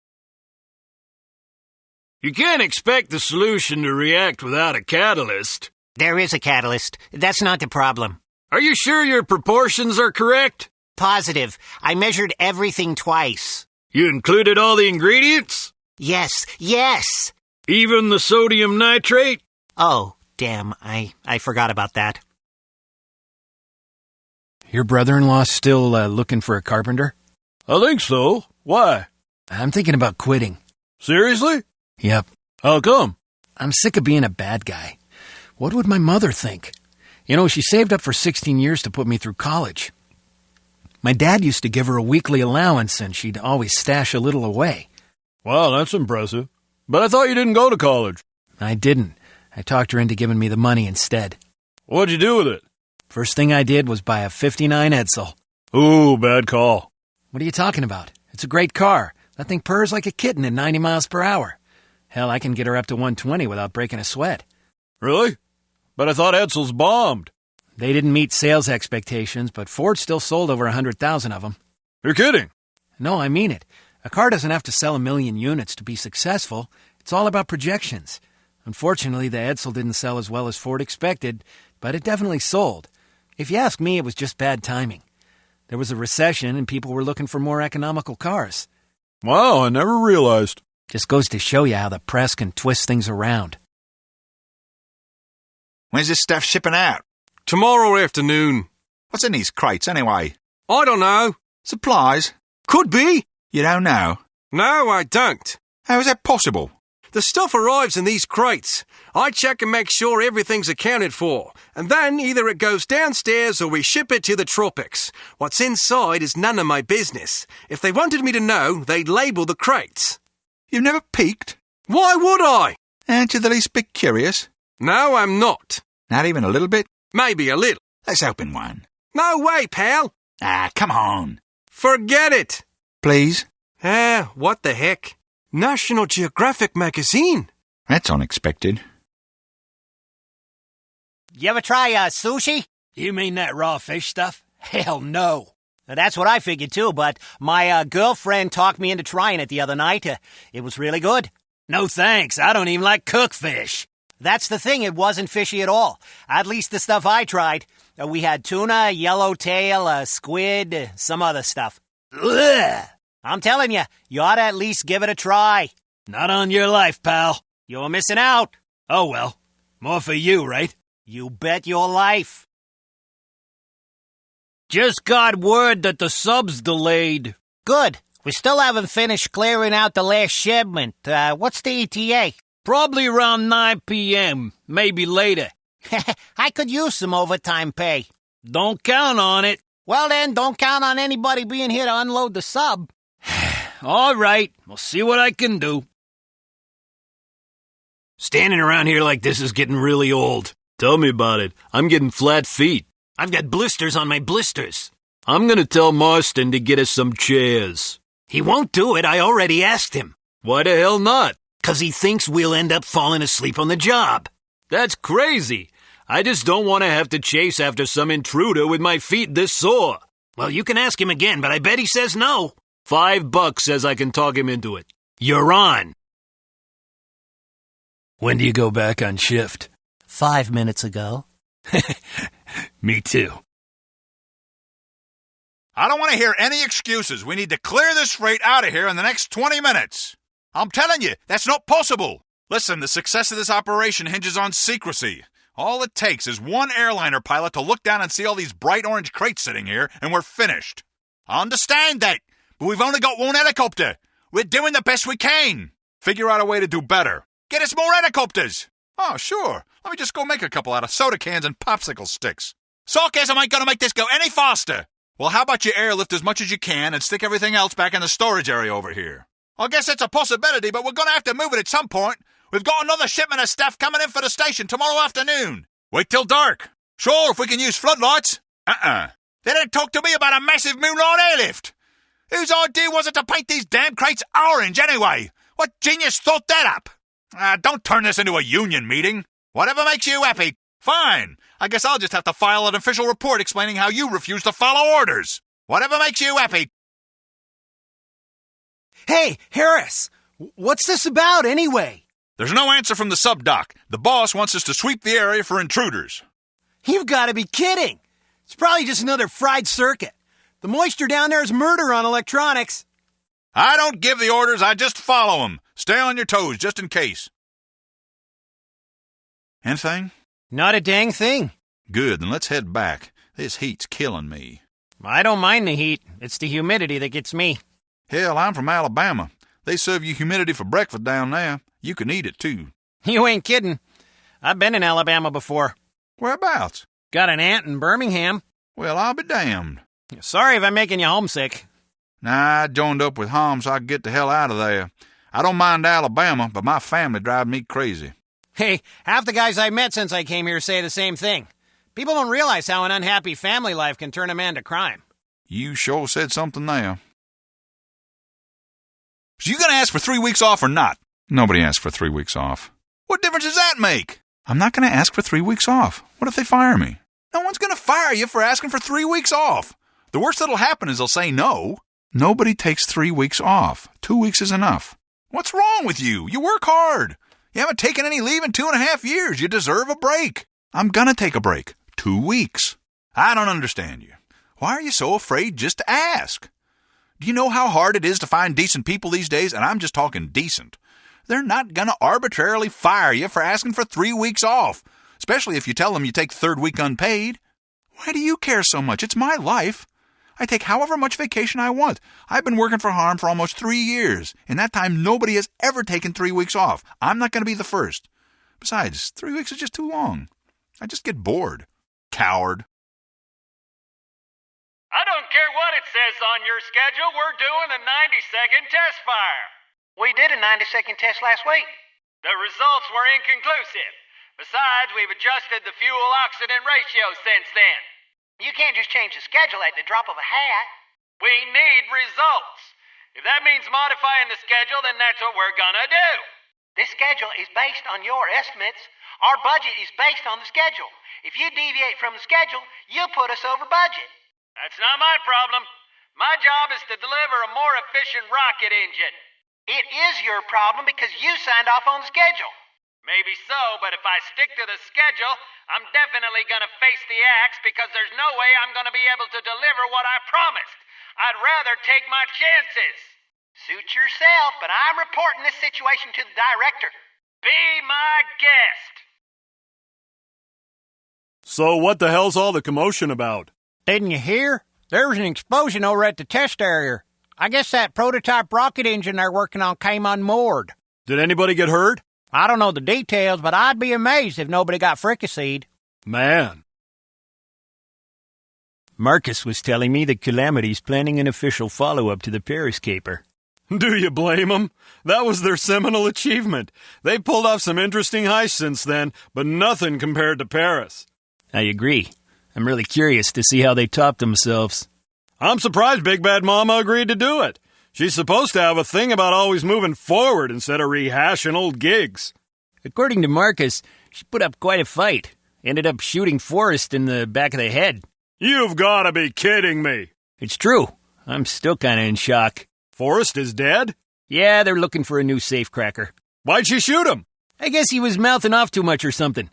You can't expect the solution to react without a catalyst. There is a catalyst. That's not the problem. Are you sure your proportions are correct? Positive. I measured everything twice. You included all the ingredients? Yes. Even the sodium nitrate? Oh, damn. I forgot about that. Your brother-in-law's still looking for a carpenter? I think so. Why? I'm thinking about quitting. Seriously? Yep. How come? I'm sick of being a bad guy. What would my mother think? You know, she saved up for 16 years to put me through college. My dad used to give her a weekly allowance, and she'd always stash a little away. Wow, that's impressive. But I thought you didn't go to college. I didn't. I talked her into giving me the money instead. What'd you do with it? First thing I did was buy a 59 Edsel. Ooh, bad call. What are you talking about? It's a great car. That thing purrs like a kitten at 90 miles per hour. Hell, I can get her up to 120 without breaking a sweat. Really? But I thought Edsels bombed. They didn't meet sales expectations, but Ford still sold over 100,000 of them. You're kidding? No, I mean it. A car doesn't have to sell 1 million units to be successful. It's all about projections. Unfortunately, the Edsel didn't sell as well as Ford expected, but it definitely sold. If you ask me, it was just bad timing. There was a recession and people were looking for more economical cars. Wow, I never realized. Just goes to show you how the press can twist things around. When's this stuff shipping out? Tomorrow afternoon. What's in these crates, anyway? I don't know. Supplies? Could be. You don't know? No, I don't. How is that possible? The stuff arrives in these crates. I check and make sure everything's accounted for. And then either it goes downstairs or we ship it to the Tropics. What's inside is none of my business. If they wanted me to know, they'd label the crates. You've never peeked? Why would I? Aren't you the least bit curious? No, I'm not. Not even a little bit? Maybe a little. Let's open one. No way, pal. Ah, come on. Forget it. Please? What the heck? National Geographic magazine. That's unexpected. You ever try sushi? You mean that raw fish stuff? Hell no. That's what I figured too, but my girlfriend talked me into trying it the other night. It was really good. No thanks, I don't even like cooked fish. That's the thing, it wasn't fishy at all. At least the stuff I tried. We had tuna, yellowtail, squid, some other stuff. Ugh. I'm telling you, you ought to at least give it a try. Not on your life, pal. You're missing out. Oh well, more for you, right? You bet your life. Just got word that the sub's delayed. Good. We still haven't finished clearing out the last shipment. What's the ETA? Probably around 9 p.m., maybe later. I could use some overtime pay. Don't count on it. Well then, don't count on anybody being here to unload the sub. All right, we'll see what I can do. Standing around here like this is getting really old. Tell me about it. I'm getting flat feet. I've got blisters on my blisters. I'm gonna tell Marston to get us some chairs. He won't do it, I already asked him. Why the hell not? 'Cause he thinks we'll end up falling asleep on the job. That's crazy. I just don't want to have to chase after some intruder with my feet this sore. Well, you can ask him again, but I bet he says no. $5 says I can talk him into it. You're on. When do you go back on shift? 5 minutes ago. Me too. I don't want to hear any excuses. We need to clear this freight out of here in the next 20 minutes. I'm telling you, that's not possible. Listen, the success of this operation hinges on secrecy. All it takes is one airliner pilot to look down and see all these bright orange crates sitting here, and we're finished. I understand that, but we've only got one helicopter. We're doing the best we can. Figure out a way to do better. Get us more helicopters. Oh, sure. Let me just go make a couple out of soda cans and popsicle sticks. Sarcasm ain't gonna make this go any faster. Well, how about you airlift as much as you can and stick everything else back in the storage area over here? I guess it's a possibility, but we're gonna have to move it at some point. We've got another shipment of stuff coming in for the station tomorrow afternoon. Wait till dark. Sure, if we can use floodlights. They didn't talk to me about a massive moonlight airlift. Whose idea was it to paint these damn crates orange anyway? What genius thought that up? Don't turn this into a union meeting. Whatever makes you happy. Fine. I guess I'll just have to file an official report explaining how you refuse to follow orders. Whatever makes you happy. Hey, Harris, what's this about anyway? There's no answer from the subdoc. The boss wants us to sweep the area for intruders. You've got to be kidding. It's probably just another fried circuit. The moisture down there is murder on electronics. I don't give the orders, I just follow them. Stay on your toes, just in case. Anything? Not a dang thing. Good, then let's head back. This heat's killing me. I don't mind the heat. It's the humidity that gets me. Hell, I'm from Alabama. They serve you humidity for breakfast down there. You can eat it, too. You ain't kidding. I've been in Alabama before. Whereabouts? Got an aunt in Birmingham. Well, I'll be damned. Sorry if I'm making you homesick. Nah, I joined up with H.A.R.M so I could get the hell out of there. I don't mind Alabama, but my family drives me crazy. Hey, half the guys I met since I came here say the same thing. People don't realize how an unhappy family life can turn a man to crime. You sure said something there. So you gonna ask for 3 weeks off or not? Nobody asked for 3 weeks off. What difference does that make? I'm not gonna ask for 3 weeks off. What if they fire me? No one's gonna fire you for asking for 3 weeks off. The worst that'll happen is they'll say no. Nobody takes 3 weeks off. 2 weeks is enough. What's wrong with you? You work hard. You haven't taken any leave in 2.5 years. You deserve a break. I'm gonna take a break. 2 weeks. I don't understand you. Why are you so afraid just to ask? Do you know how hard it is to find decent people these days? And I'm just talking decent. They're not gonna arbitrarily fire you for asking for 3 weeks off. especially if you tell them you take third week unpaid. Why do you care so much? It's my life. I take however much vacation I want. I've been working for H.A.R.M for almost 3 years. In that time, nobody has ever taken 3 weeks off. I'm not going to be the first. Besides, 3 weeks is just too long. I just get bored. Coward. I don't care what it says on your schedule. We're doing a 90-second test fire. We did a 90-second test last week. The results were inconclusive. Besides, we've adjusted the fuel-oxygen ratio since then. You can't just change the schedule at the drop of a hat. We need results. If that means modifying the schedule, then that's what we're gonna do. This schedule is based on your estimates. Our budget is based on the schedule. If you deviate from the schedule, you'll put us over budget. That's not my problem. My job is to deliver a more efficient rocket engine. It is your problem because you signed off on the schedule. Maybe so, but if I stick to the schedule, I'm definitely gonna face the axe because there's no way I'm gonna be able to deliver what I promised. I'd rather take my chances. Suit yourself, but I'm reporting this situation to the director. Be my guest. So what the hell's all the commotion about? Didn't you hear? There was an explosion over at the test area. I guess that prototype rocket engine they're working on came unmoored. Did anybody get hurt? I don't know the details, but I'd be amazed if nobody got fricasseed. Man. Marcus was telling me that Calamity's planning an official follow-up to the Paris caper. Do you blame them? That was their seminal achievement. They pulled off some interesting heists since then, but nothing compared to Paris. I agree. I'm really curious to see how they top themselves. I'm surprised Big Bad Mama agreed to do it. She's supposed to have a thing about always moving forward instead of rehashing old gigs. According to Marcus, she put up quite a fight. Ended up shooting Forrest in the back of the head. You've got to be kidding me. It's true. I'm still kind of in shock. Forrest is dead? Yeah, they're looking for a new Safecracker. Why'd she shoot him? I guess he was mouthing off too much or something.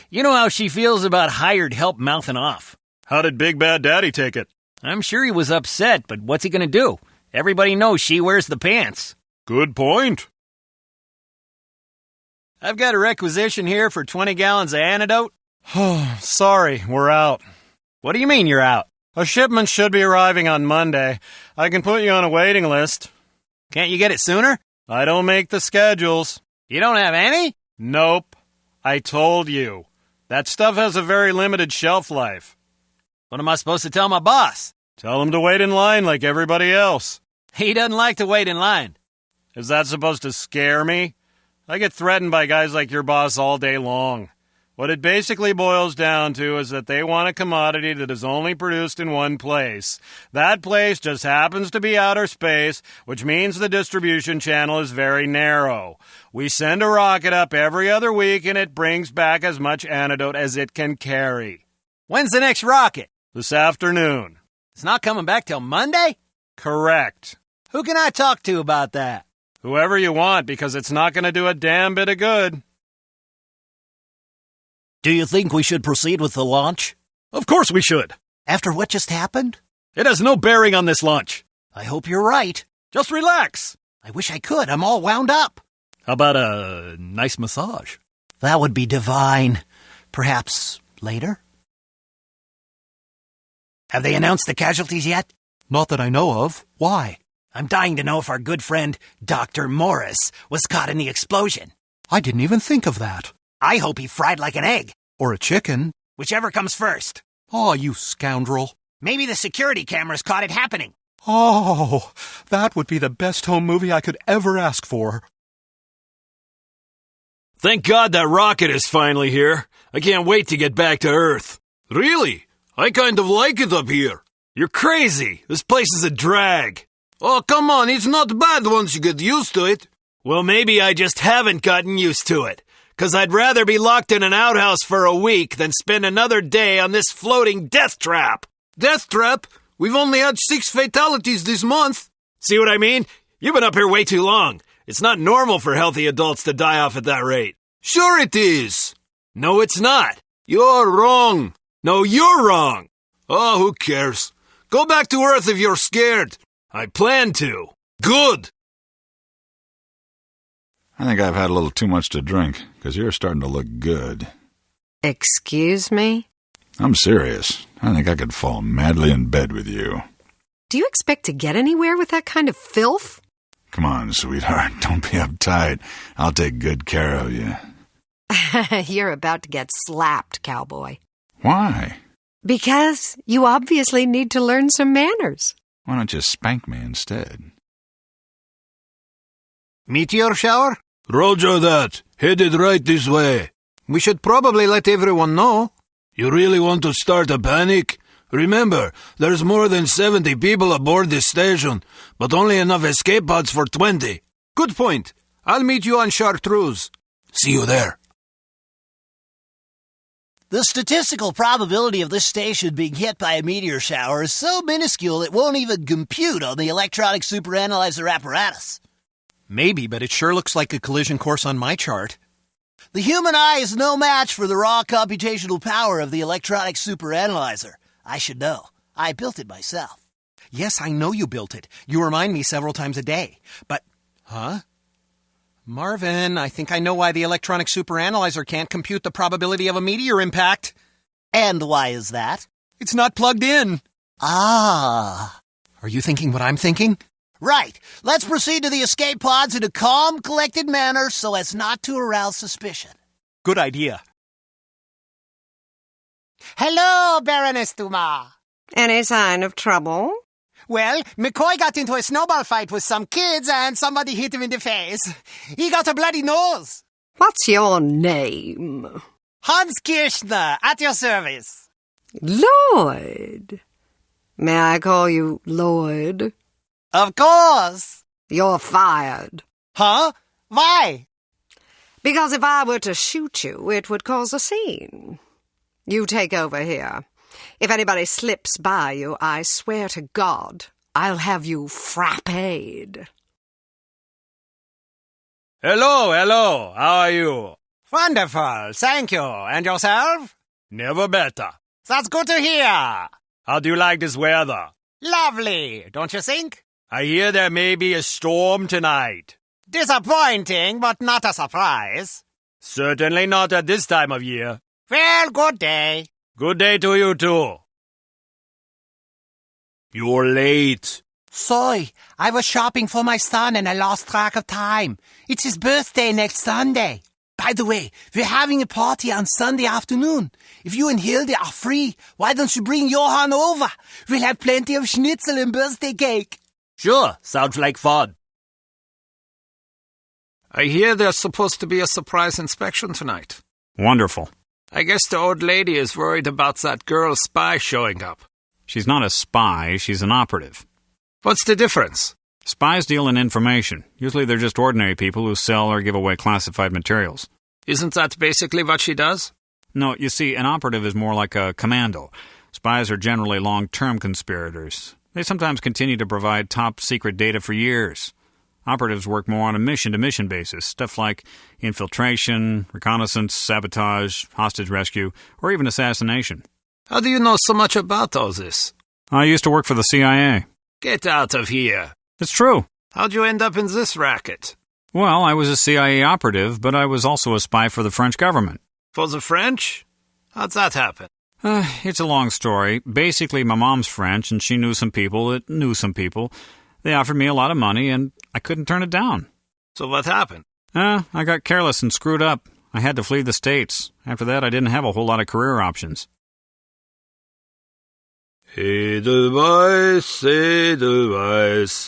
You know how she feels about hired help mouthing off. How did Big Bad Daddy take it? I'm sure he was upset, but what's he going to do? Everybody knows she wears the pants. Good point. I've got a requisition here for 20 gallons of antidote. Sorry, we're out. What do you mean you're out? A shipment should be arriving on Monday. I can put you on a waiting list. Can't you get it sooner? I don't make the schedules. You don't have any? Nope. I told you. That stuff has a very limited shelf life. What am I supposed to tell my boss? Tell him to wait in line like everybody else. He doesn't like to wait in line. Is that supposed to scare me? I get threatened by guys like your boss all day long. What it basically boils down to is that they want a commodity that is only produced in one place. That place just happens to be outer space, which means the distribution channel is very narrow. We send a rocket up every other week and it brings back as much antidote as it can carry. When's the next rocket? This afternoon. It's not coming back till Monday? Correct. Who can I talk to about that? Whoever you want, because it's not going to do a damn bit of good. Do you think we should proceed with the launch? Of course we should. After what just happened? It has no bearing on this launch. I hope you're right. Just relax. I wish I could. I'm all wound up. How about a nice massage? That would be divine. Perhaps later? Have they announced the casualties yet? Not that I know of. Why? I'm dying to know if our good friend, Dr. Morris, was caught in the explosion. I didn't even think of that. I hope he fried like an egg. Or a chicken. Whichever comes first. Oh, you scoundrel. Maybe the security cameras caught it happening. Oh, that would be the best home movie I could ever ask for. Thank God that rocket is finally here. I can't wait to get back to Earth. Really? I kind of like it up here. You're crazy. This place is a drag. Oh, come on. It's not bad once you get used to it. Well, maybe I just haven't gotten used to it. 'Cause I'd rather be locked in an outhouse for a week than spend another day on this floating death trap. Death trap? We've only had 6 fatalities this month. See what I mean? You've been up here way too long. It's not normal for healthy adults to die off at that rate. Sure it is. No, it's not. You're wrong. No, you're wrong. Oh, who cares? Go back to Earth if you're scared. I plan to. Good. I think I've had a little too much to drink, because you're starting to look good. Excuse me? I'm serious. I think I could fall madly in bed with you. Do you expect to get anywhere with that kind of filth? Come on, sweetheart. Don't be uptight. I'll take good care of you. You're about to get slapped, cowboy. Why? Because you obviously need to learn some manners. Why don't you spank me instead? Meteor shower? Roger that. Headed right this way. We should probably let everyone know. You really want to start a panic? Remember, there's more than 70 people aboard this station, but only enough escape pods for 20. Good point. I'll meet you on Chartreuse. See you there. The statistical probability of this station being hit by a meteor shower is so minuscule it won't even compute on the electronic superanalyzer apparatus. Maybe, but it sure looks like a collision course on my chart. The human eye is no match for the raw computational power of the electronic superanalyzer. I should know. I built it myself. Yes, I know you built it. You remind me several times a day. But, Marvin, I think I know why the electronic superanalyzer can't compute the probability of a meteor impact. And why is that? It's not plugged in. Ah. Are you thinking what I'm thinking? Right. Let's proceed to the escape pods in a calm, collected manner so as not to arouse suspicion. Good idea. Hello, Baroness Dumas. Any sign of trouble? Well, McCoy got into a snowball fight with some kids and somebody hit him in the face. He got a bloody nose. What's your name? Hans Kirchner, at your service. Lloyd. May I call you Lloyd? Of course. You're fired. Huh? Why? Because if I were to shoot you, it would cause a scene. You take over here. If anybody slips by you, I swear to God, I'll have you frapped. Hello. How are you? Wonderful, thank you. And yourself? Never better. That's good to hear. How do you like this weather? Lovely, don't you think? I hear there may be a storm tonight. Disappointing, but not a surprise. Certainly not at this time of year. Well, good day. Good day to you, too. You're late. Sorry, I was shopping for my son and I lost track of time. It's his birthday next Sunday. By the way, we're having a party on Sunday afternoon. If you and Hilde are free, why don't you bring Johann over? We'll have plenty of schnitzel and birthday cake. Sure, sounds like fun. I hear there's supposed to be a surprise inspection tonight. Wonderful. I guess the old lady is worried about that girl spy showing up. She's not a spy, she's an operative. What's the difference? Spies deal in information. Usually they're just ordinary people who sell or give away classified materials. Isn't that basically what she does? No, you see, an operative is more like a commando. Spies are generally long-term conspirators. They sometimes continue to provide top-secret data for years. Operatives work more on a mission-to-mission basis, stuff like infiltration, reconnaissance, sabotage, hostage rescue, or even assassination. How do you know so much about all this? I used to work for the CIA. Get out of here. It's true. How'd you end up in this racket? Well, I was a CIA operative, but I was also a spy for the French government. For the French? How'd that happen? It's a long story. Basically, my mom's French, and she knew some people that knew some people. They offered me a lot of money, and I couldn't turn it down. So what happened? I got careless and screwed up. I had to flee the States. After that, I didn't have a whole lot of career options. Edelweiss,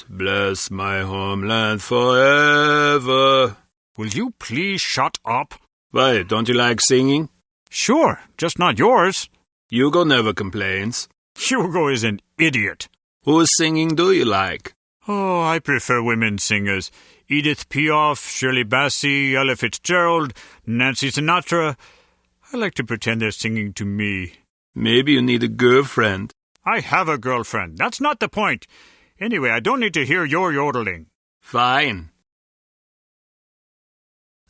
bless my homeland forever. Will you please shut up? Why, don't you like singing? Sure, just not yours. Hugo never complains. Hugo is an idiot. Whose singing do you like? Oh, I prefer women singers. Edith Piaf, Shirley Bassey, Ella Fitzgerald, Nancy Sinatra. I like to pretend they're singing to me. Maybe you need a girlfriend. I have a girlfriend. That's not the point. Anyway, I don't need to hear your yodeling. Fine.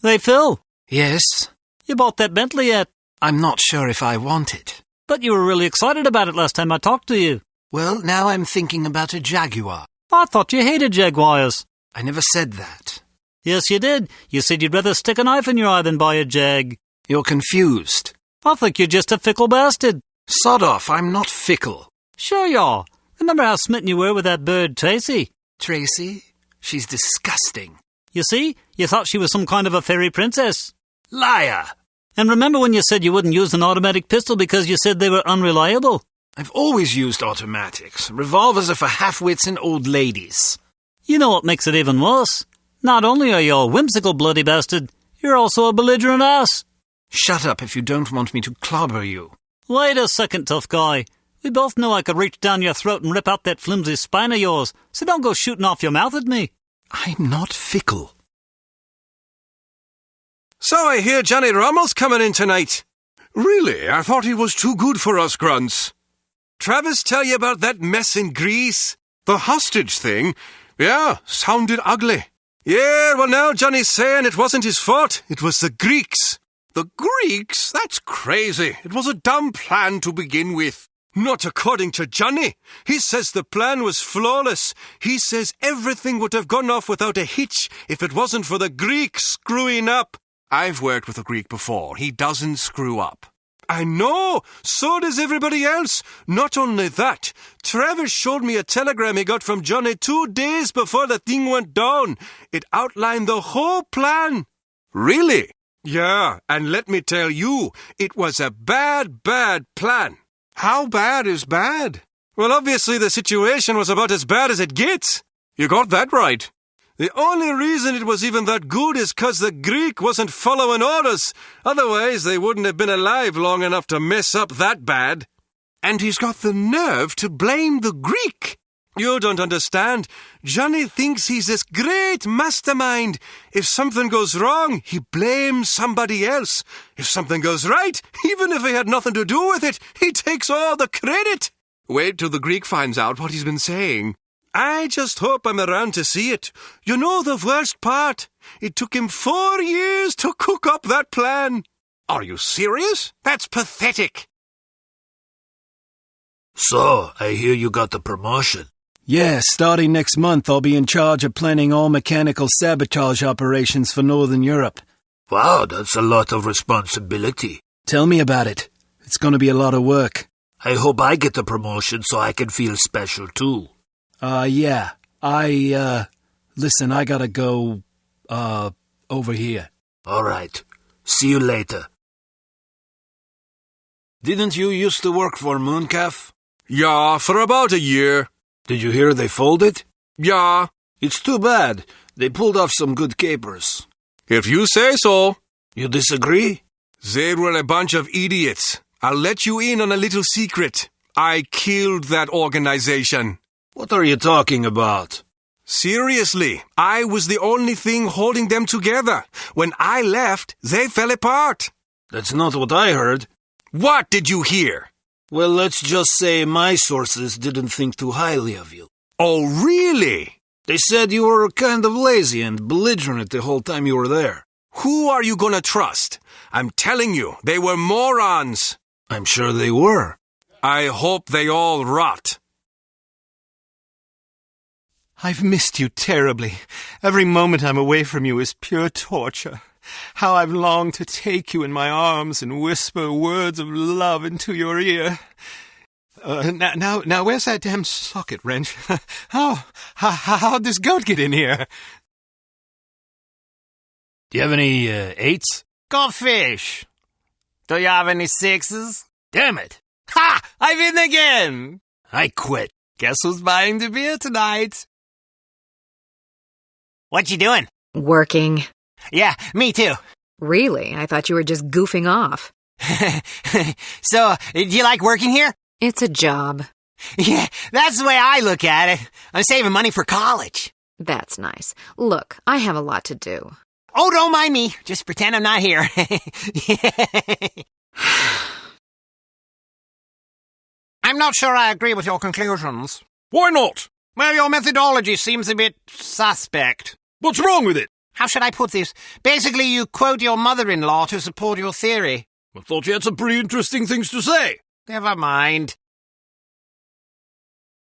Hey, Phil. Yes? You bought that Bentley yet? I'm not sure if I want it. But you were really excited about it last time I talked to you. Well, now I'm thinking about a Jaguar. I thought you hated Jaguars. I never said that. Yes, you did. You said you'd rather stick a knife in your eye than buy a Jag. You're confused. I think you're just a fickle bastard. Sod off, I'm not fickle. Sure you are. Remember how smitten you were with that bird, Tracy? Tracy? She's disgusting. You see? You thought she was some kind of a fairy princess. Liar! And remember when you said you wouldn't use an automatic pistol because you said they were unreliable? I've always used automatics. Revolvers are for half-wits and old ladies. You know what makes it even worse? Not only are you a whimsical bloody bastard, you're also a belligerent ass. Shut up if you don't want me to clobber you. Wait a second, tough guy. We both know I could reach down your throat and rip out that flimsy spine of yours, so don't go shooting off your mouth at me. I'm not fickle. So I hear Johnny Rommel's coming in tonight. Really? I thought he was too good for us grunts. Travis tell you about that mess in Greece? The hostage thing? Yeah, sounded ugly. Yeah, well now Johnny's saying it wasn't his fault. It was the Greeks. The Greeks? That's crazy. It was a dumb plan to begin with. Not according to Johnny. He says the plan was flawless. He says everything would have gone off without a hitch if it wasn't for the Greeks screwing up. I've worked with a Greek before. He doesn't screw up. I know. So does everybody else. Not only that, Travis showed me a telegram he got from Johnny 2 days before the thing went down. It outlined the whole plan. Really? Yeah, and let me tell you, it was a bad, bad plan. How bad is bad? Well, obviously the situation was about as bad as it gets. You got that right. The only reason it was even that good is 'cause the Greek wasn't following orders. Otherwise, they wouldn't have been alive long enough to mess up that bad. And he's got the nerve to blame the Greek. You don't understand. Johnny thinks he's this great mastermind. If something goes wrong, he blames somebody else. If something goes right, even if he had nothing to do with it, he takes all the credit. Wait till the Greek finds out what he's been saying. I just hope I'm around to see it. You know the worst part? It took him 4 years to cook up that plan. Are you serious? That's pathetic. So, I hear you got the promotion. Yeah, starting next month I'll be in charge of planning all mechanical sabotage operations for Northern Europe. Wow, that's a lot of responsibility. Tell me about it. It's going to be a lot of work. I hope I get the promotion so I can feel special too. Yeah. Listen, I gotta go, over here. All right. See you later. Didn't you used to work for Mooncalf? Yeah, for about a year. Did you hear they folded? Yeah. It's too bad. They pulled off some good capers. If you say so. You disagree? They were a bunch of idiots. I'll let you in on a little secret. I killed that organization. What are you talking about? Seriously, I was the only thing holding them together. When I left, they fell apart. That's not what I heard. What did you hear? Well, let's just say my sources didn't think too highly of you. Oh, really? They said you were kind of lazy and belligerent the whole time you were there. Who are you gonna trust? I'm telling you, they were morons. I'm sure they were. I hope they all rot. I've missed you terribly. Every moment I'm away from you is pure torture. How I've longed to take you in my arms and whisper words of love into your ear. Now, where's that damn socket wrench? How'd this goat get in here? Do you have any 8s? Go fish. Do you have any 6s? Damn it. Ha! I've in again. I quit. Guess who's buying the beer tonight? What you doing? Working. Yeah, me too. Really? I thought you were just goofing off. So, do you like working here? It's a job. Yeah, that's the way I look at it. I'm saving money for college. That's nice. Look, I have a lot to do. Oh, don't mind me. Just pretend I'm not here. I'm not sure I agree with your conclusions. Why not? Well, your methodology seems a bit suspect. What's wrong with it? How should I put this? Basically, you quote your mother-in-law to support your theory. I thought you had some pretty interesting things to say. Never mind.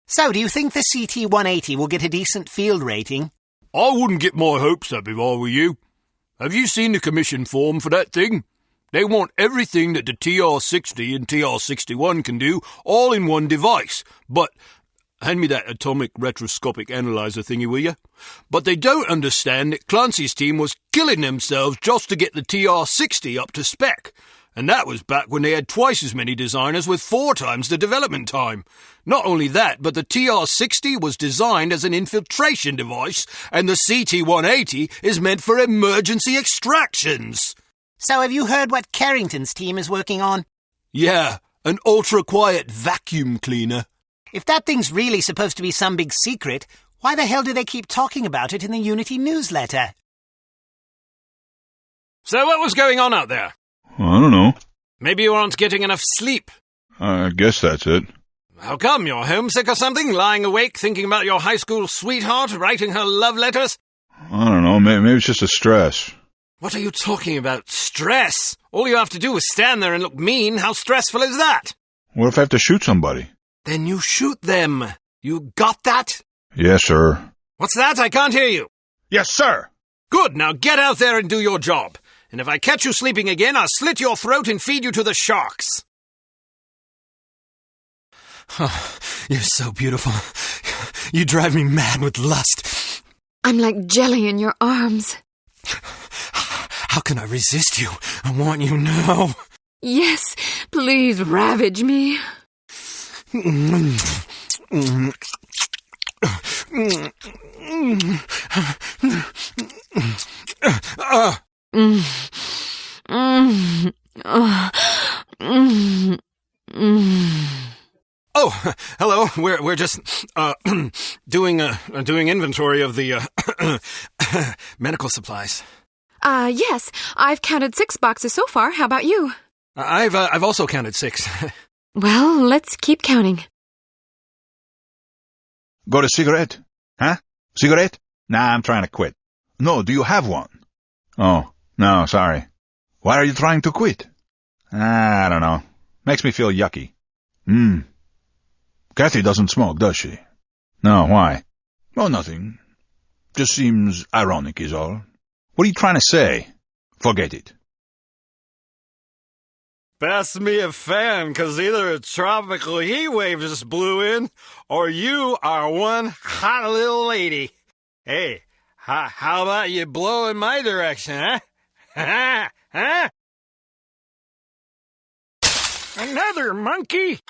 So, do you think the CT-180 will get a decent field rating? I wouldn't get my hopes up if I were you. Have you seen the commission form for that thing? They want everything that the TR-60 and TR-61 can do, all in one device. But, hand me that atomic retroscopic analyzer thingy, will you? But they don't understand that Clancy's team was killing themselves just to get the TR-60 up to spec. And that was back when they had twice as many designers with 4 times the development time. Not only that, but the TR-60 was designed as an infiltration device, and the CT-180 is meant for emergency extractions. So have you heard what Carrington's team is working on? Yeah, an ultra-quiet vacuum cleaner. If that thing's really supposed to be some big secret, why the hell do they keep talking about it in the Unity newsletter? So what was going on out there? I don't know. Maybe you aren't getting enough sleep. I guess that's it. How come? You're homesick or something? Lying awake, thinking about your high school sweetheart, writing her love letters? I don't know. Maybe it's just a stress. What are you talking about? Stress? All you have to do is stand there and look mean. How stressful is that? What if I have to shoot somebody? Then you shoot them. You got that? Yes, sir. What's that? I can't hear you. Yes, sir. Good. Now get out there and do your job. And if I catch you sleeping again, I'll slit your throat and feed you to the sharks. Oh, you're so beautiful. You drive me mad with lust. I'm like jelly in your arms. How can I resist you? I want you now. Yes, please ravage me. Oh, hello. We're just doing inventory of the medical supplies. Yes. I've counted 6 boxes so far. How about you? I've also counted 6. Well, let's keep counting. Got a cigarette? Huh? Cigarette? Nah, I'm trying to quit. No, do you have one? Oh, no, sorry. Why are you trying to quit? I don't know. Makes me feel yucky. Cate doesn't smoke, does she? No, why? Oh, nothing. Just seems ironic is all. What are you trying to say? Forget it. Pass me a fan, 'cause either a tropical heat wave just blew in, or you are one hot little lady. Hey, how about you blow in my direction, huh? Huh? Another monkey?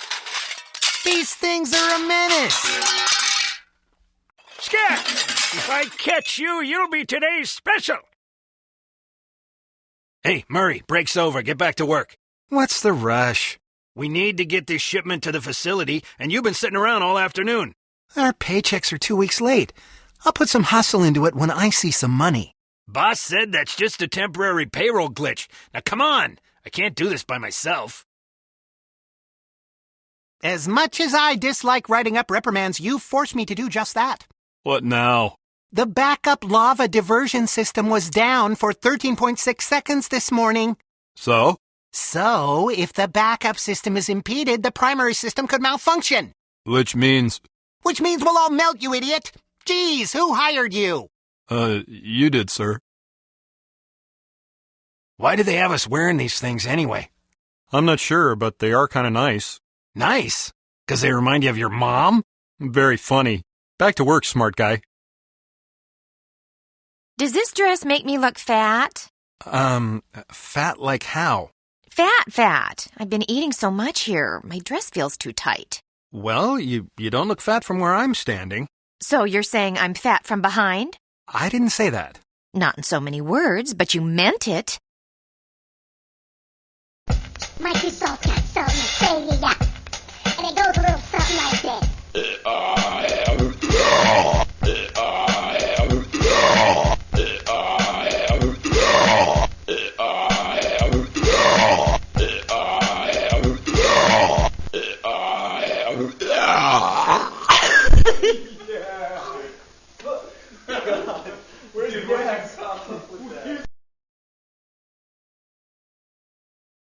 These things are a menace. Scat! If I catch you, you'll be today's special. Hey, Murray, break's over. Get back to work. What's the rush? We need to get this shipment to the facility, and you've been sitting around all afternoon. Our paychecks are 2 weeks late. I'll put some hustle into it when I see some money. Boss said that's just a temporary payroll glitch. Now come on. I can't do this by myself. As much as I dislike writing up reprimands, you forced me to do just that. What now? The backup lava diversion system was down for 13.6 seconds this morning. So? So, if the backup system is impeded, the primary system could malfunction. Which means we'll all melt, you idiot. Geez, who hired you? You did, sir. Why do they have us wearing these things anyway? I'm not sure, but they are kind of nice. Nice? 'Cause they remind you of your mom? Very funny. Back to work, smart guy. Does this dress make me look fat? Fat like how? Fat. I've been eating so much here. My dress feels too tight. Well, you don't look fat from where I'm standing. So you're saying I'm fat from behind? I didn't say that. Not in so many words, but you meant it. Microsoft got something to say to ya. And it goes a little something like this.